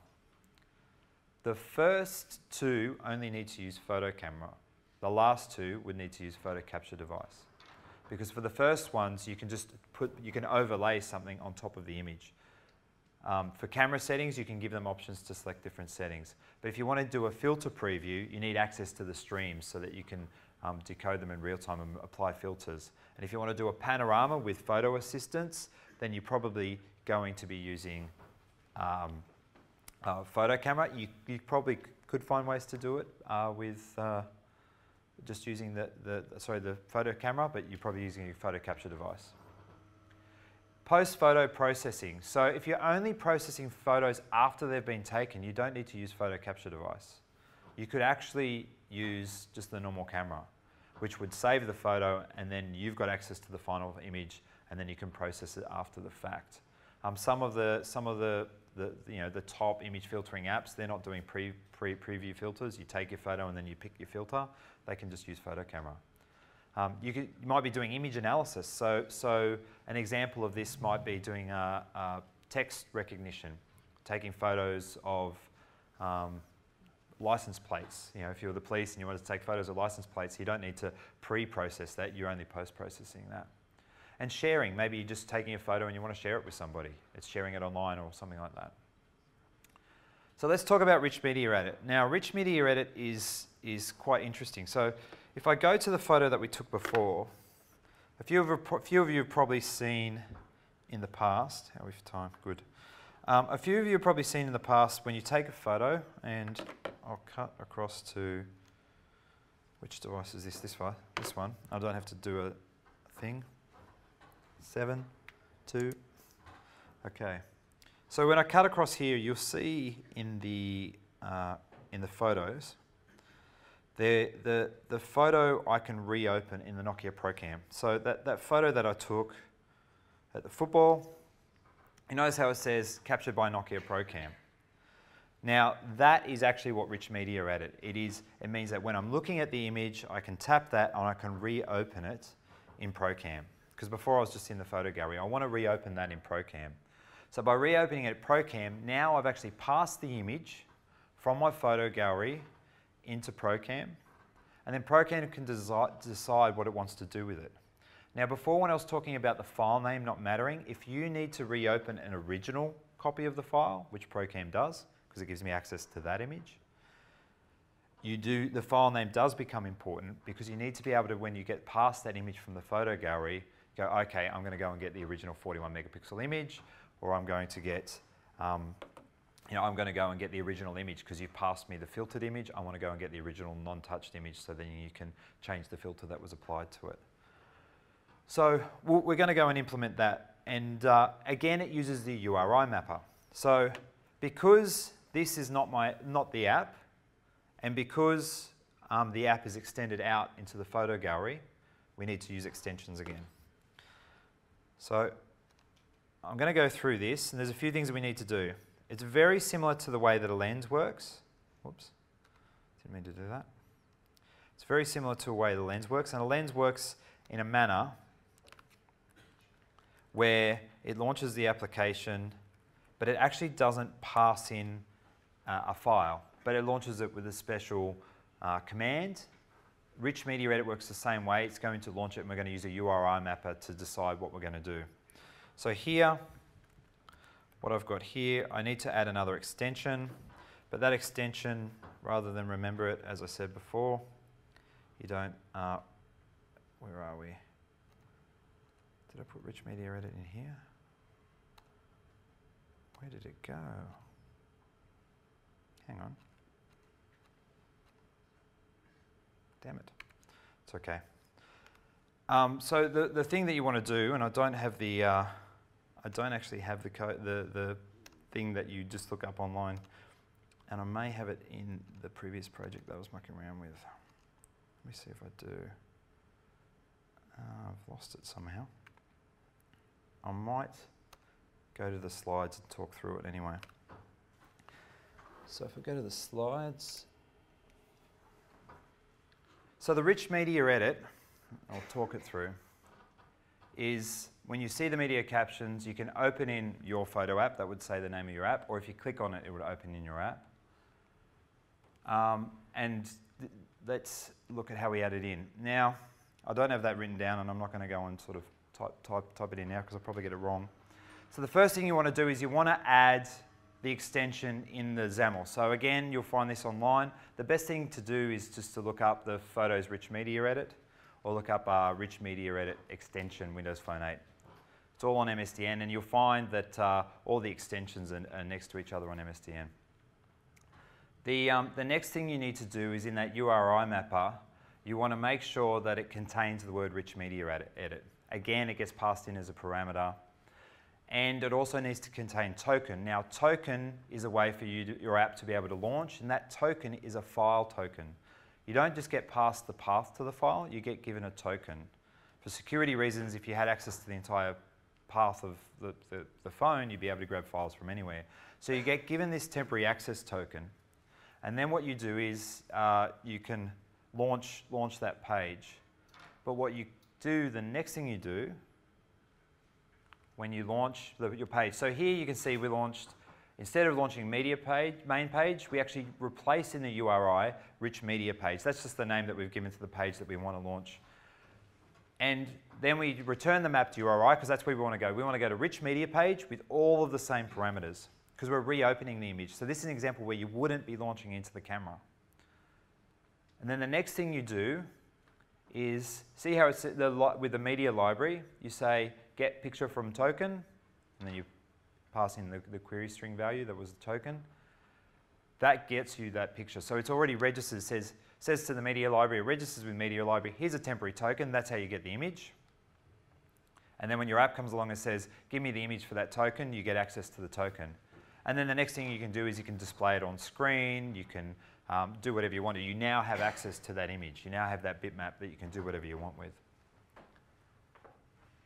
The first two only need to use photo camera. The last two would need to use photo capture device. Because for the first ones, you can overlay something on top of the image. For camera settings, you can give them options to select different settings. But if you want to do a filter preview, you need access to the streams so that you can decode them in real time and apply filters. And if you want to do a panorama with photo assistance, then you're probably going to be using photo camera. You probably could find ways to do it with just using the photo camera, but you're probably using a photo capture device. Post-photo processing. So if you're only processing photos after they've been taken, you don't need to use photo capture device. You could actually use just the normal camera, which would save the photo, and then you've got access to the final image, and then you can process it after the fact. Some of the top image filtering apps, they're not doing preview filters. You take your photo and then you pick your filter. They can just use photo camera. You might be doing image analysis. So an example of this might be doing text recognition, taking photos of license plates. If you're the police and you want to take photos of license plates, you don't need to pre-process that. You're only post-processing that. And sharing, maybe you're just taking a photo and you want to share it with somebody. It's sharing it online or something like that. So let's talk about Rich Media Edit. Now, Rich Media Edit is quite interesting. So if I go to the photo that we took before, a few of you have probably seen in the past, how are we for time? Good. A few of you have probably seen in the past when you take a photo, and I'll cut across to, which device is this? This one. I don't have to do a thing. 7, 2, okay. So when I cut across here, you'll see in the photos, the photo I can reopen in the Nokia ProCam. So that photo that I took at the football, you notice how it says captured by Nokia ProCam. Now that is actually what Rich Media Edit. It means that when I'm looking at the image, I can tap that and I can reopen it in ProCam. Because before I was just in the photo gallery. I want to reopen that in ProCam. So by reopening it at ProCam, now I've actually passed the image from my photo gallery into ProCam. And then ProCam can decide what it wants to do with it. Now before, when I was talking about the file name not mattering, if you need to reopen an original copy of the file, which ProCam does, because it gives me access to that image, the file name does become important because you need to be able to, when you get past that image from the photo gallery, go, okay, I'm going to go and get the original 41 megapixel image, or I'm going to get, I'm going to go and get the original image because you've passed me the filtered image. I want to go and get the original non-touched image so then you can change the filter that was applied to it. So we're going to go and implement that. And again, it uses the URI mapper. So because this is not the app, and because the app is extended out into the photo gallery, we need to use extensions again. So I'm going to go through this, and there's a few things that we need to do. It's very similar to the way that a lens works. Whoops, didn't mean to do that. It's very similar to the way the lens works, and a lens works in a manner where it launches the application, but it actually doesn't pass in a file, but it launches it with a special command. Rich Media Edit works the same way. It's going to launch it, and we're going to use a URI mapper to decide what we're going to do. So here, what I've got here, I need to add another extension, but that extension, rather than remember it, as I said before, you don't, where are we? Did I put Rich Media Edit in here? Where did it go? Hang on. Damn it. It's okay. So the thing that you want to do, and I don't have the, I don't actually have the code, the thing that you just look up online, and I may have it in the previous project that I was mucking around with. Let me see if I do. I've lost it somehow. I might go to the slides and talk through it anyway. So if I go to the slides, so the Rich Media Edit, I'll talk it through, is when you see the media captions, you can open in your photo app, that would say the name of your app, or if you click on it, it would open in your app. Let's look at how we add it in. Now, I don't have that written down, and I'm not going to go and sort of type it in now because I'll probably get it wrong. So the first thing you want to do is you want to add the extension in the XAML. So again, you'll find this online. The best thing to do is just to look up the Photos Rich Media Edit, or look up Rich Media Edit extension Windows Phone 8. It's all on MSDN, and you'll find that all the extensions are next to each other on MSDN. The next thing you need to do is in that URI mapper, you want to make sure that it contains the word Rich Media Edit. Again, it gets passed in as a parameter. And it also needs to contain token. Now, token is a way for your app to be able to launch, and that token is a file token. You don't just get passed the path to the file, you get given a token. For security reasons, if you had access to the entire path of the phone, you'd be able to grab files from anywhere. So you get given this temporary access token, and then what you do is you can launch that page. But what you do, the next thing you do, when you launch your page. So here you can see we launched, instead of launching media page, main page, we actually replace in the URI Rich Media page. That's just the name that we've given to the page that we want to launch. And then we return the map to URI because that's where we want to go. We want to go to Rich Media page with all of the same parameters because we're reopening the image. So this is an example where you wouldn't be launching into the camera. And then the next thing you do is, see how it's with the media library, you say, get picture from token, and then you pass in the query string value that was the token. That gets you that picture. So it's already registered. It says to the media library, it registers with media library, here's a temporary token, that's how you get the image. And then when your app comes along and says, give me the image for that token, you get access to the token. And then the next thing you can do is you can display it on screen, you can do whatever you want to. You now have access to that image. You now have that bitmap that you can do whatever you want with.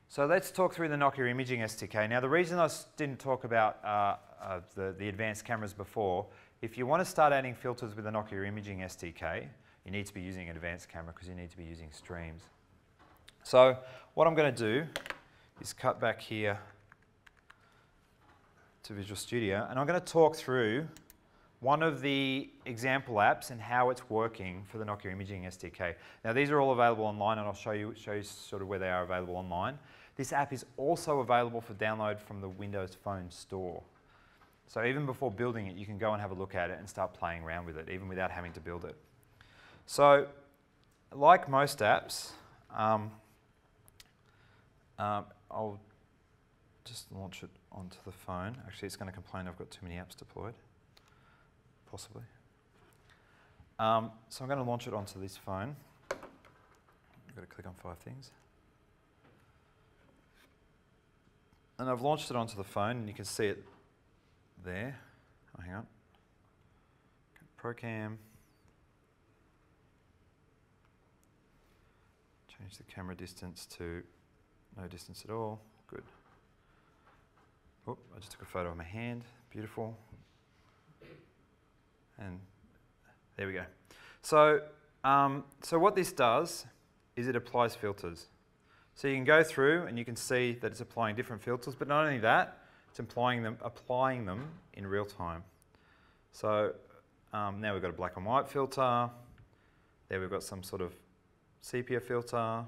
So let's talk through the Nokia Imaging SDK. Now the reason I didn't talk about the advanced cameras before, if you want to start adding filters with the Nokia Imaging SDK, you need to be using an advanced camera because you need to be using streams. So what I'm going to do is cut back here to Visual Studio, and I'm going to talk through one of the example apps and how it's working for the Nokia Imaging SDK. Now these are all available online, and I'll show you sort of where they are available online. This app is also available for download from the Windows Phone store. So even before building it, you can go and have a look at it and start playing around with it, even without having to build it. So like most apps, I'll just launch it onto the phone. Actually, it's going to complain I've got too many apps deployed, possibly. So I'm going to launch it onto this phone. I've got to click on 5 things. And I've launched it onto the phone, and you can see it there. Oh, hang on. ProCam. Change the camera distance to no distance at all. Good. Oh, I just took a photo of my hand. Beautiful. And there we go. So, so what this does is it applies filters. So you can go through and you can see that it's applying different filters, but not only that, it's applying them in real time. So now we've got a black and white filter. There we've got some sort of sepia filter.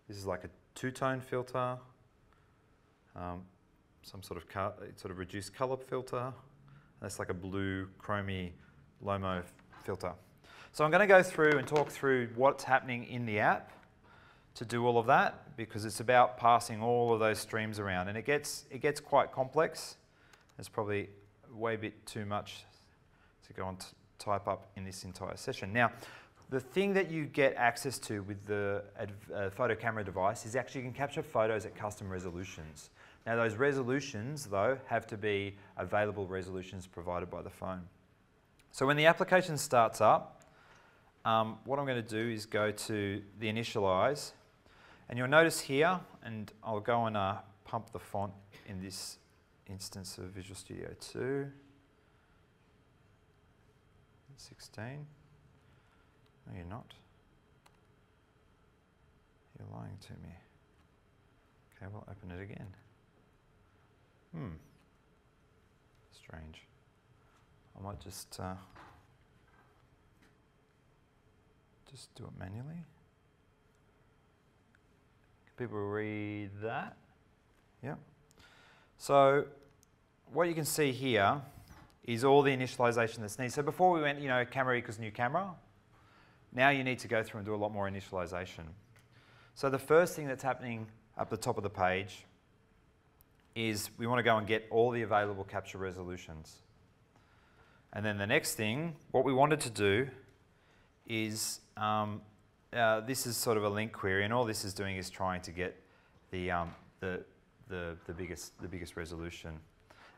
This is like a two-tone filter. Some sort of reduced color filter. And that's like a blue chromy Lomo filter. So I'm going to go through and talk through what's happening in the app to do all of that, because it's about passing all of those streams around, and it gets quite complex. It's probably way a bit too much to go and type up in this entire session. Now, the thing that you get access to with the photo camera device is actually you can capture photos at custom resolutions. Now, those resolutions, though, have to be available resolutions provided by the phone. So when the application starts up, what I'm going to do is go to the initialize, and you'll notice here, and I'll go and pump the font in this instance of Visual Studio 2, 16. No, you're not. You're lying to me. Okay, we'll open it again. Strange. I might just do it manually. Can people read that? Yeah. So what you can see here is all the initialization that's needed. So before we went, camera equals new camera. Now you need to go through and do a lot more initialization. So the first thing that's happening up the top of the page is we want to go and get all the available capture resolutions. And then the next thing, what we wanted to do is, this is sort of a link query, and all this is doing is trying to get the biggest resolution.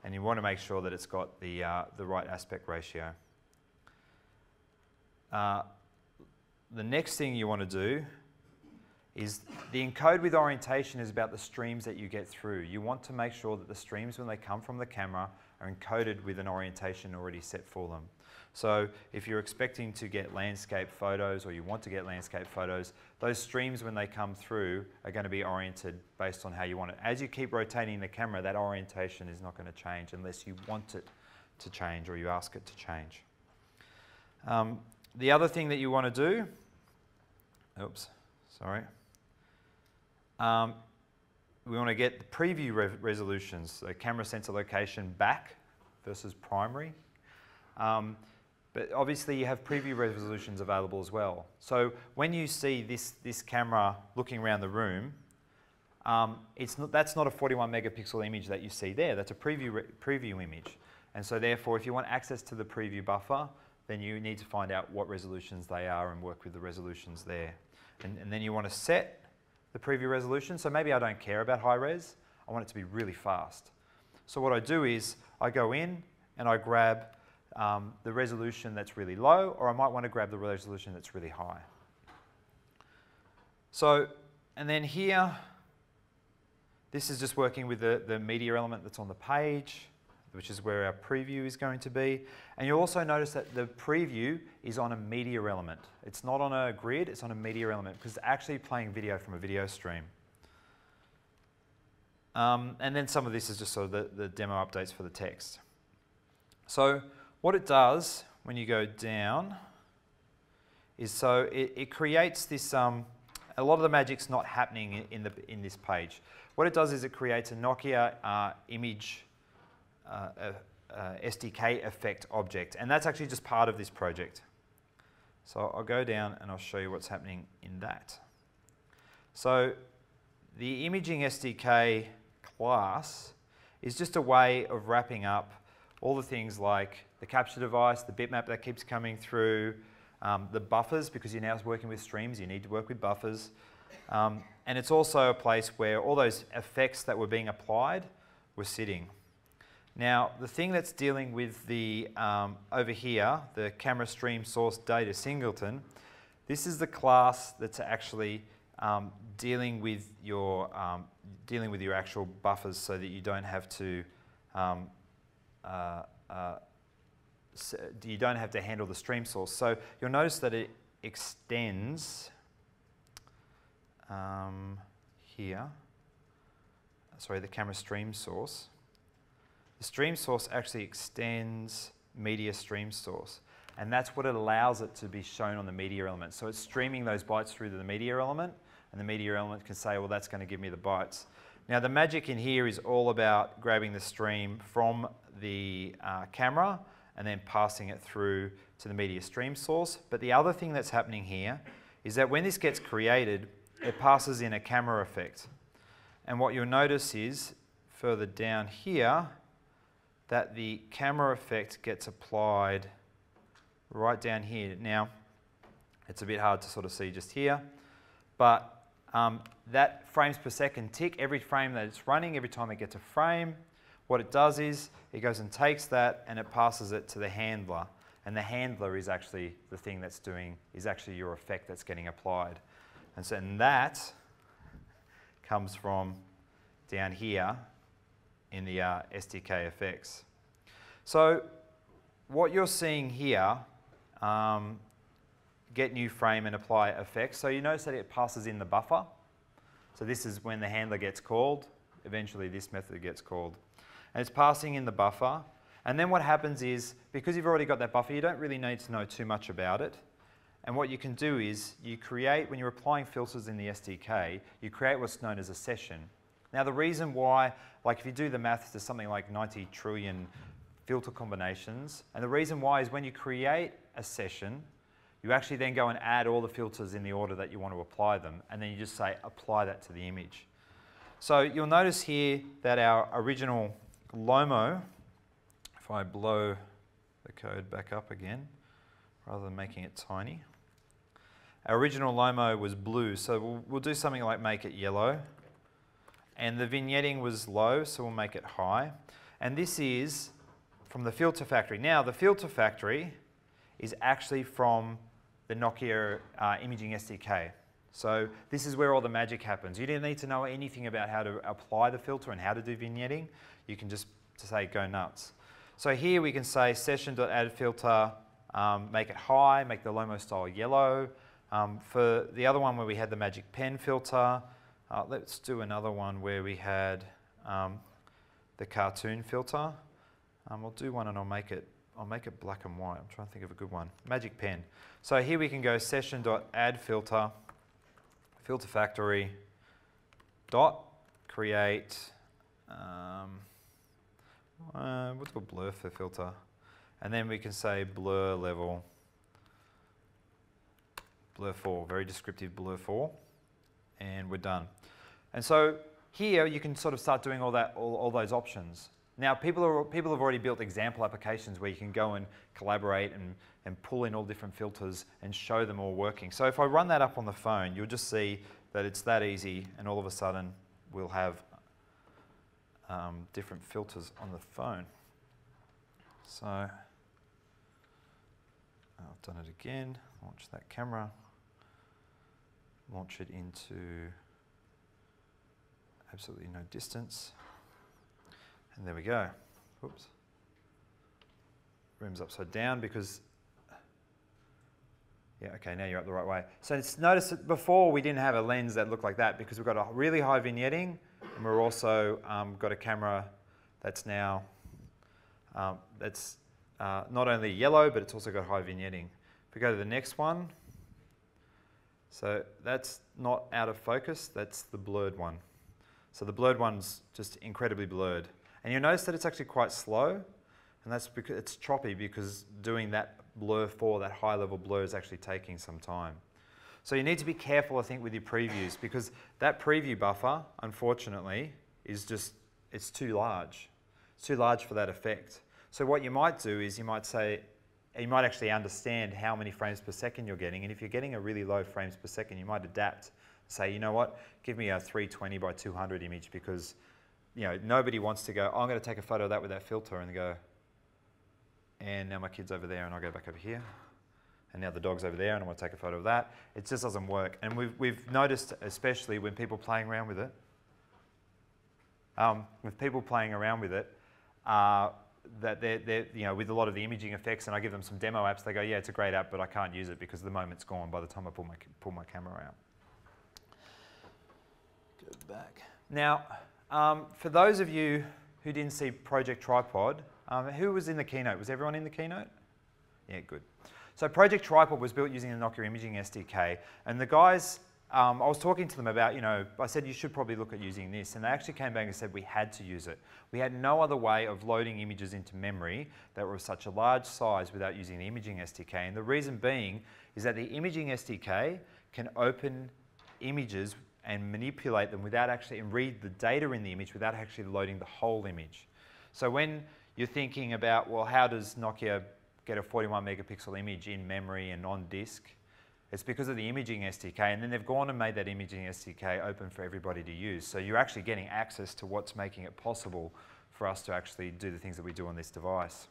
And you want to make sure that it's got the right aspect ratio. The next thing you want to do is the encode with orientation is about the streams that you get through. You want to make sure that the streams, when they come from the camera, are encoded with an orientation already set for them. So if you're expecting to get landscape photos, or you want to get landscape photos, those streams, when they come through, are going to be oriented based on how you want it. As you keep rotating the camera, that orientation is not going to change unless you want it to change or you ask it to change. The other thing that you want to do, we want to get the preview resolutions, so camera sensor location back versus primary. But obviously you have preview resolutions available as well. So when you see this camera looking around the room, that's not a 41 megapixel image that you see there. That's a preview image. And so therefore, if you want access to the preview buffer, then you need to find out what resolutions they are and work with the resolutions there. And then you want to set the preview resolution. So maybe I don't care about high res. I want it to be really fast. So what I do is I go in and I grab the resolution that's really low, or I might want to grab the resolution that's really high. So, and then here, this is just working with the media element that's on the page, which is where our preview is going to be. And you'll also notice that the preview is on a media element. It's not on a grid, it's on a media element, because it's actually playing video from a video stream. And then some of this is just sort of the demo updates for the text. So what it does when you go down is, so it creates this, a lot of the magic's not happening in this page. What it does is it creates a Nokia image SDK effect object, and that's actually just part of this project. So I'll go down and I'll show you what's happening in that. So the imaging SDK class is just a way of wrapping up all the things like the capture device, the bitmap that keeps coming through, the buffers, because you're now working with streams, you need to work with buffers. And it's also a place where all those effects that were being applied were sitting. Now, the thing that's dealing with the, over here, the camera stream source data singleton, this is the class that's actually dealing with your actual buffers so that you don't have to handle the stream source. So you'll notice that it extends here. Sorry, the camera stream source. The stream source actually extends media stream source, and that's what it allows it to be shown on the media element. So it's streaming those bytes through to the media element, and the media element can say, well, that's going to give me the bytes. Now, the magic in here is all about grabbing the stream from the camera and then passing it through to the media stream source. But the other thing that's happening here is that when this gets created, it passes in a camera effect. And what you'll notice is, further down here, that the camera effect gets applied right down here. Now, it's a bit hard to sort of see just here, but that frames per second tick, every frame that it's running, every time it gets a frame, what it does is it goes and takes that and it passes it to the handler. And the handler is actually the thing that's doing, is actually your effect that's getting applied. And so that comes from down here in the SDK effects. So what you're seeing here, get new frame and apply effects. So you notice that it passes in the buffer. So this is when the handler gets called. Eventually this method gets called. And it's passing in the buffer. And then what happens is, because you've already got that buffer, you don't really need to know too much about it. And what you can do is you create, when you're applying filters in the SDK, you create what's known as a session. Now the reason why, like if you do the maths, there's something like 90 trillion filter combinations. And the reason why is when you create a session, you actually then go and add all the filters in the order that you want to apply them. And then you just say, apply that to the image. So you'll notice here that our original LOMO, if I blow the code back up again, rather than making it tiny, our original LOMO was blue, so we'll do something like make it yellow. And the vignetting was low, so we'll make it high. And this is from the filter factory. Now, the filter factory is actually from the Nokia imaging SDK. So this is where all the magic happens. You didn't need to know anything about how to apply the filter and how to do vignetting. You can just say go nuts. So here we can say session.addFilter, make it high, make the LOMO style yellow. For the other one where we had the magic pen filter, let's do another one where we had the cartoon filter. I'll do one and I'll make it black and white. I'm trying to think of a good one. Magic pen. So here we can go session.addFilter, filter factory, dot create, we'll do a blur for filter. And then we can say blur level, blur 4, very descriptive blur 4, and we're done. And so here you can sort of start doing all those options. Now people have already built example applications where you can go and collaborate and pull in all different filters and show them all working. So if I run that up on the phone, you'll just see that it's that easy, and all of a sudden we'll have different filters on the phone. So I've done it again. Launch that camera. Launch it into absolutely no distance. And there we go. Whoops. Room's upside down because, yeah, okay, now you're up the right way. So notice that before we didn't have a lens that looked like that because we've got a really high vignetting, and we're also got a camera that's now, not only yellow, but it's also got high vignetting. If we go to the next one, so that's not out of focus, that's the blurred one. So the blurred one's just incredibly blurred. And you'll notice that it's actually quite slow, and that's because it's choppy because doing that blur 4, that high level blur, is actually taking some time. So you need to be careful, I think, with your previews, because that preview buffer, unfortunately, is just, it's too large. It's too large for that effect. So what you might do is you might say, you might actually understand how many frames per second you're getting, and if you're getting a really low frames per second, you might adapt. Say, you know what, give me a 320 by 200 image, because nobody wants to go, oh, I'm going to take a photo of that with that filter, and go, and now my kid's over there, and I'll go back over here. And now the dog's over there, and I want to take a photo of that. It just doesn't work. And we've noticed, especially when people playing around with it, that they're with a lot of the imaging effects, and I give them some demo apps, they go, yeah, it's a great app, but I can't use it because the moment's gone by the time I pull my camera out. Go back. Now, for those of you who didn't see Project Tripod, who was in the keynote? Was everyone in the keynote? Yeah, good. So Project Tripod was built using the Nokia Imaging SDK, and the guys, I was talking to them about, I said you should probably look at using this, and they actually came back and said we had to use it. We had no other way of loading images into memory that were of such a large size without using the Imaging SDK, and the reason being is that the Imaging SDK can open images and manipulate them without actually, and read the data in the image without actually loading the whole image. So when you're thinking about, well, how does Nokia get a 41 megapixel image in memory and on disk? It's because of the Imaging SDK, and then they've gone and made that Imaging SDK open for everybody to use. So you're actually getting access to what's making it possible for us to actually do the things that we do on this device.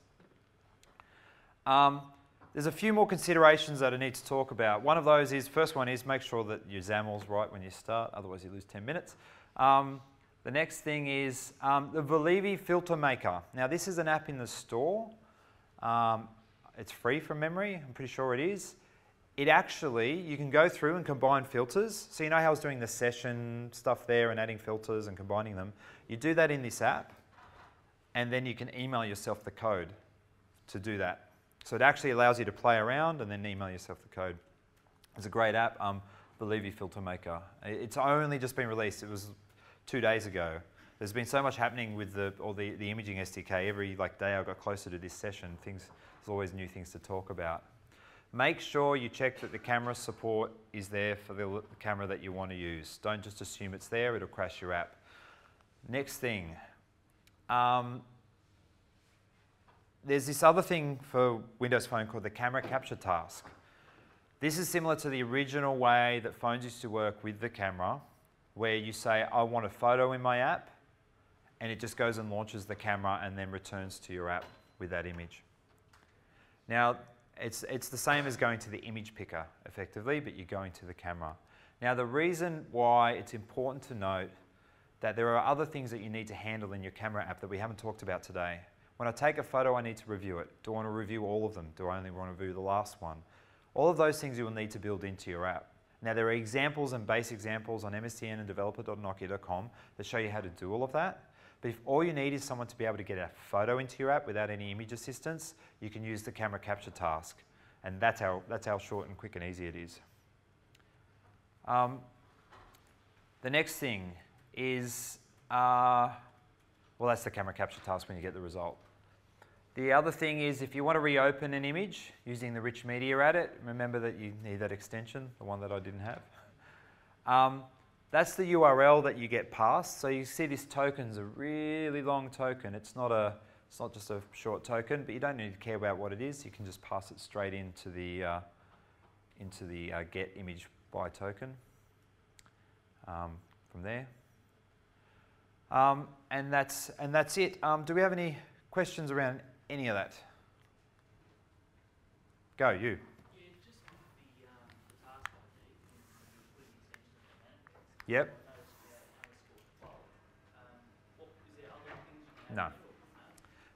There's a few more considerations that I need to talk about. One of those is, first one is make sure that your XAML's right when you start, otherwise you lose 10 minutes. The next thing is the Valivi Filter Maker. Now this is an app in the store. It's free from memory, I'm pretty sure it is. It actually, you can go through and combine filters. So you know how I was doing the session stuff there and adding filters and combining them? You do that in this app, and then you can email yourself the code to do that. So it actually allows you to play around and then email yourself the code. It's a great app, Valivi Filter Maker. It's only just been released. It was 2 days ago. There's been so much happening with the Imaging SDK. Every day I got closer to this session, there's always new things to talk about. Make sure you check that the camera support is there for the camera that you want to use. Don't just assume it's there, it'll crash your app. Next thing, there's this other thing for Windows Phone called the camera capture task. This is similar to the original way that phones used to work with the camera, where you say, I want a photo in my app, and it just goes and launches the camera and then returns to your app with that image. Now, it's the same as going to the image picker, effectively, but you're going to the camera. Now, the reason why it's important to note that there are other things that you need to handle in your camera app that we haven't talked about today. When I take a photo, I need to review it. Do I want to review all of them? Do I only want to review the last one? All of those things you will need to build into your app. Now, there are examples and base examples on mstn and developer.nokia.com that show you how to do all of that. But if all you need is someone to be able to get a photo into your app without any image assistance, you can use the camera capture task. And that's how short and quick and easy it is. The next thing is, well, that's the camera capture task when you get the result. The other thing is, if you want to reopen an image using the rich media edit, remember that you need that extension, the one that I didn't have. That's the URL that you get passed. So you see this token's a really long token. It's not just a short token, but you don't need to care about what it is. You can just pass it straight into the get image by token from there. And that's it. Do we have any questions around any of that? Go, you. Yep. No.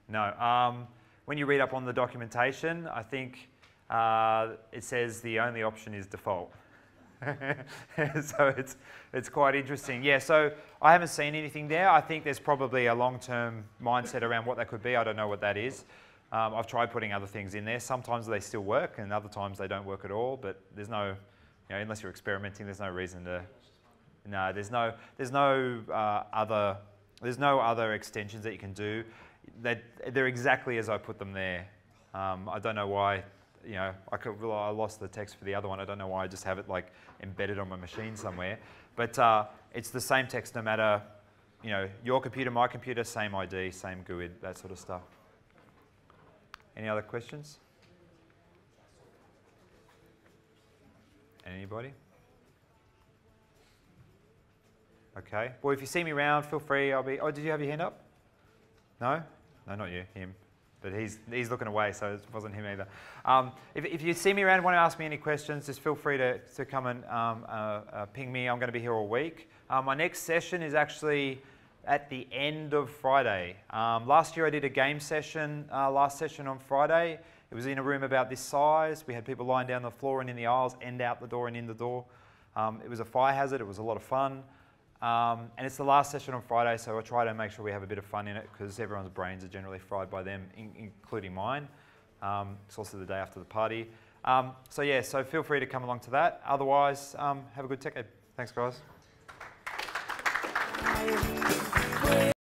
No. When you read up on the documentation, I think it says the only option is default. So it's quite interesting. Yeah, so I haven't seen anything there. I think there's probably a long-term mindset around what that could be. I don't know what that is. I've tried putting other things in there. Sometimes they still work, and other times they don't work at all. But there's no, unless you're experimenting, there's no reason to. No, there's no other extensions that you can do. They're exactly as I put them there. I don't know why you know, I lost the text for the other one. I don't know why. I just have it like embedded on my machine somewhere. But it's the same text no matter, you know, your computer, my computer, same ID, same GUID, that sort of stuff. Any other questions? Anybody? Okay. Well, if you see me around, feel free. I'll be. Oh, did you have your hand up? No? No, not you. Him. But he's looking away, so it wasn't him either. If you see me around and want to ask me any questions, just feel free to come and ping me. I'm going to be here all week. My next session is actually at the end of Friday. Last year I did a game session, last session on Friday. It was in a room about this size. We had people lying down the floor and in the aisles, end out the door and in the door. It was a fire hazard. It was a lot of fun. And it's the last session on Friday, so I try to make sure we have a bit of fun in it because everyone's brains are generally fried by them, including mine. It's also the day after the party. So yeah, so feel free to come along to that. Otherwise, have a good TechEd. Thanks, guys.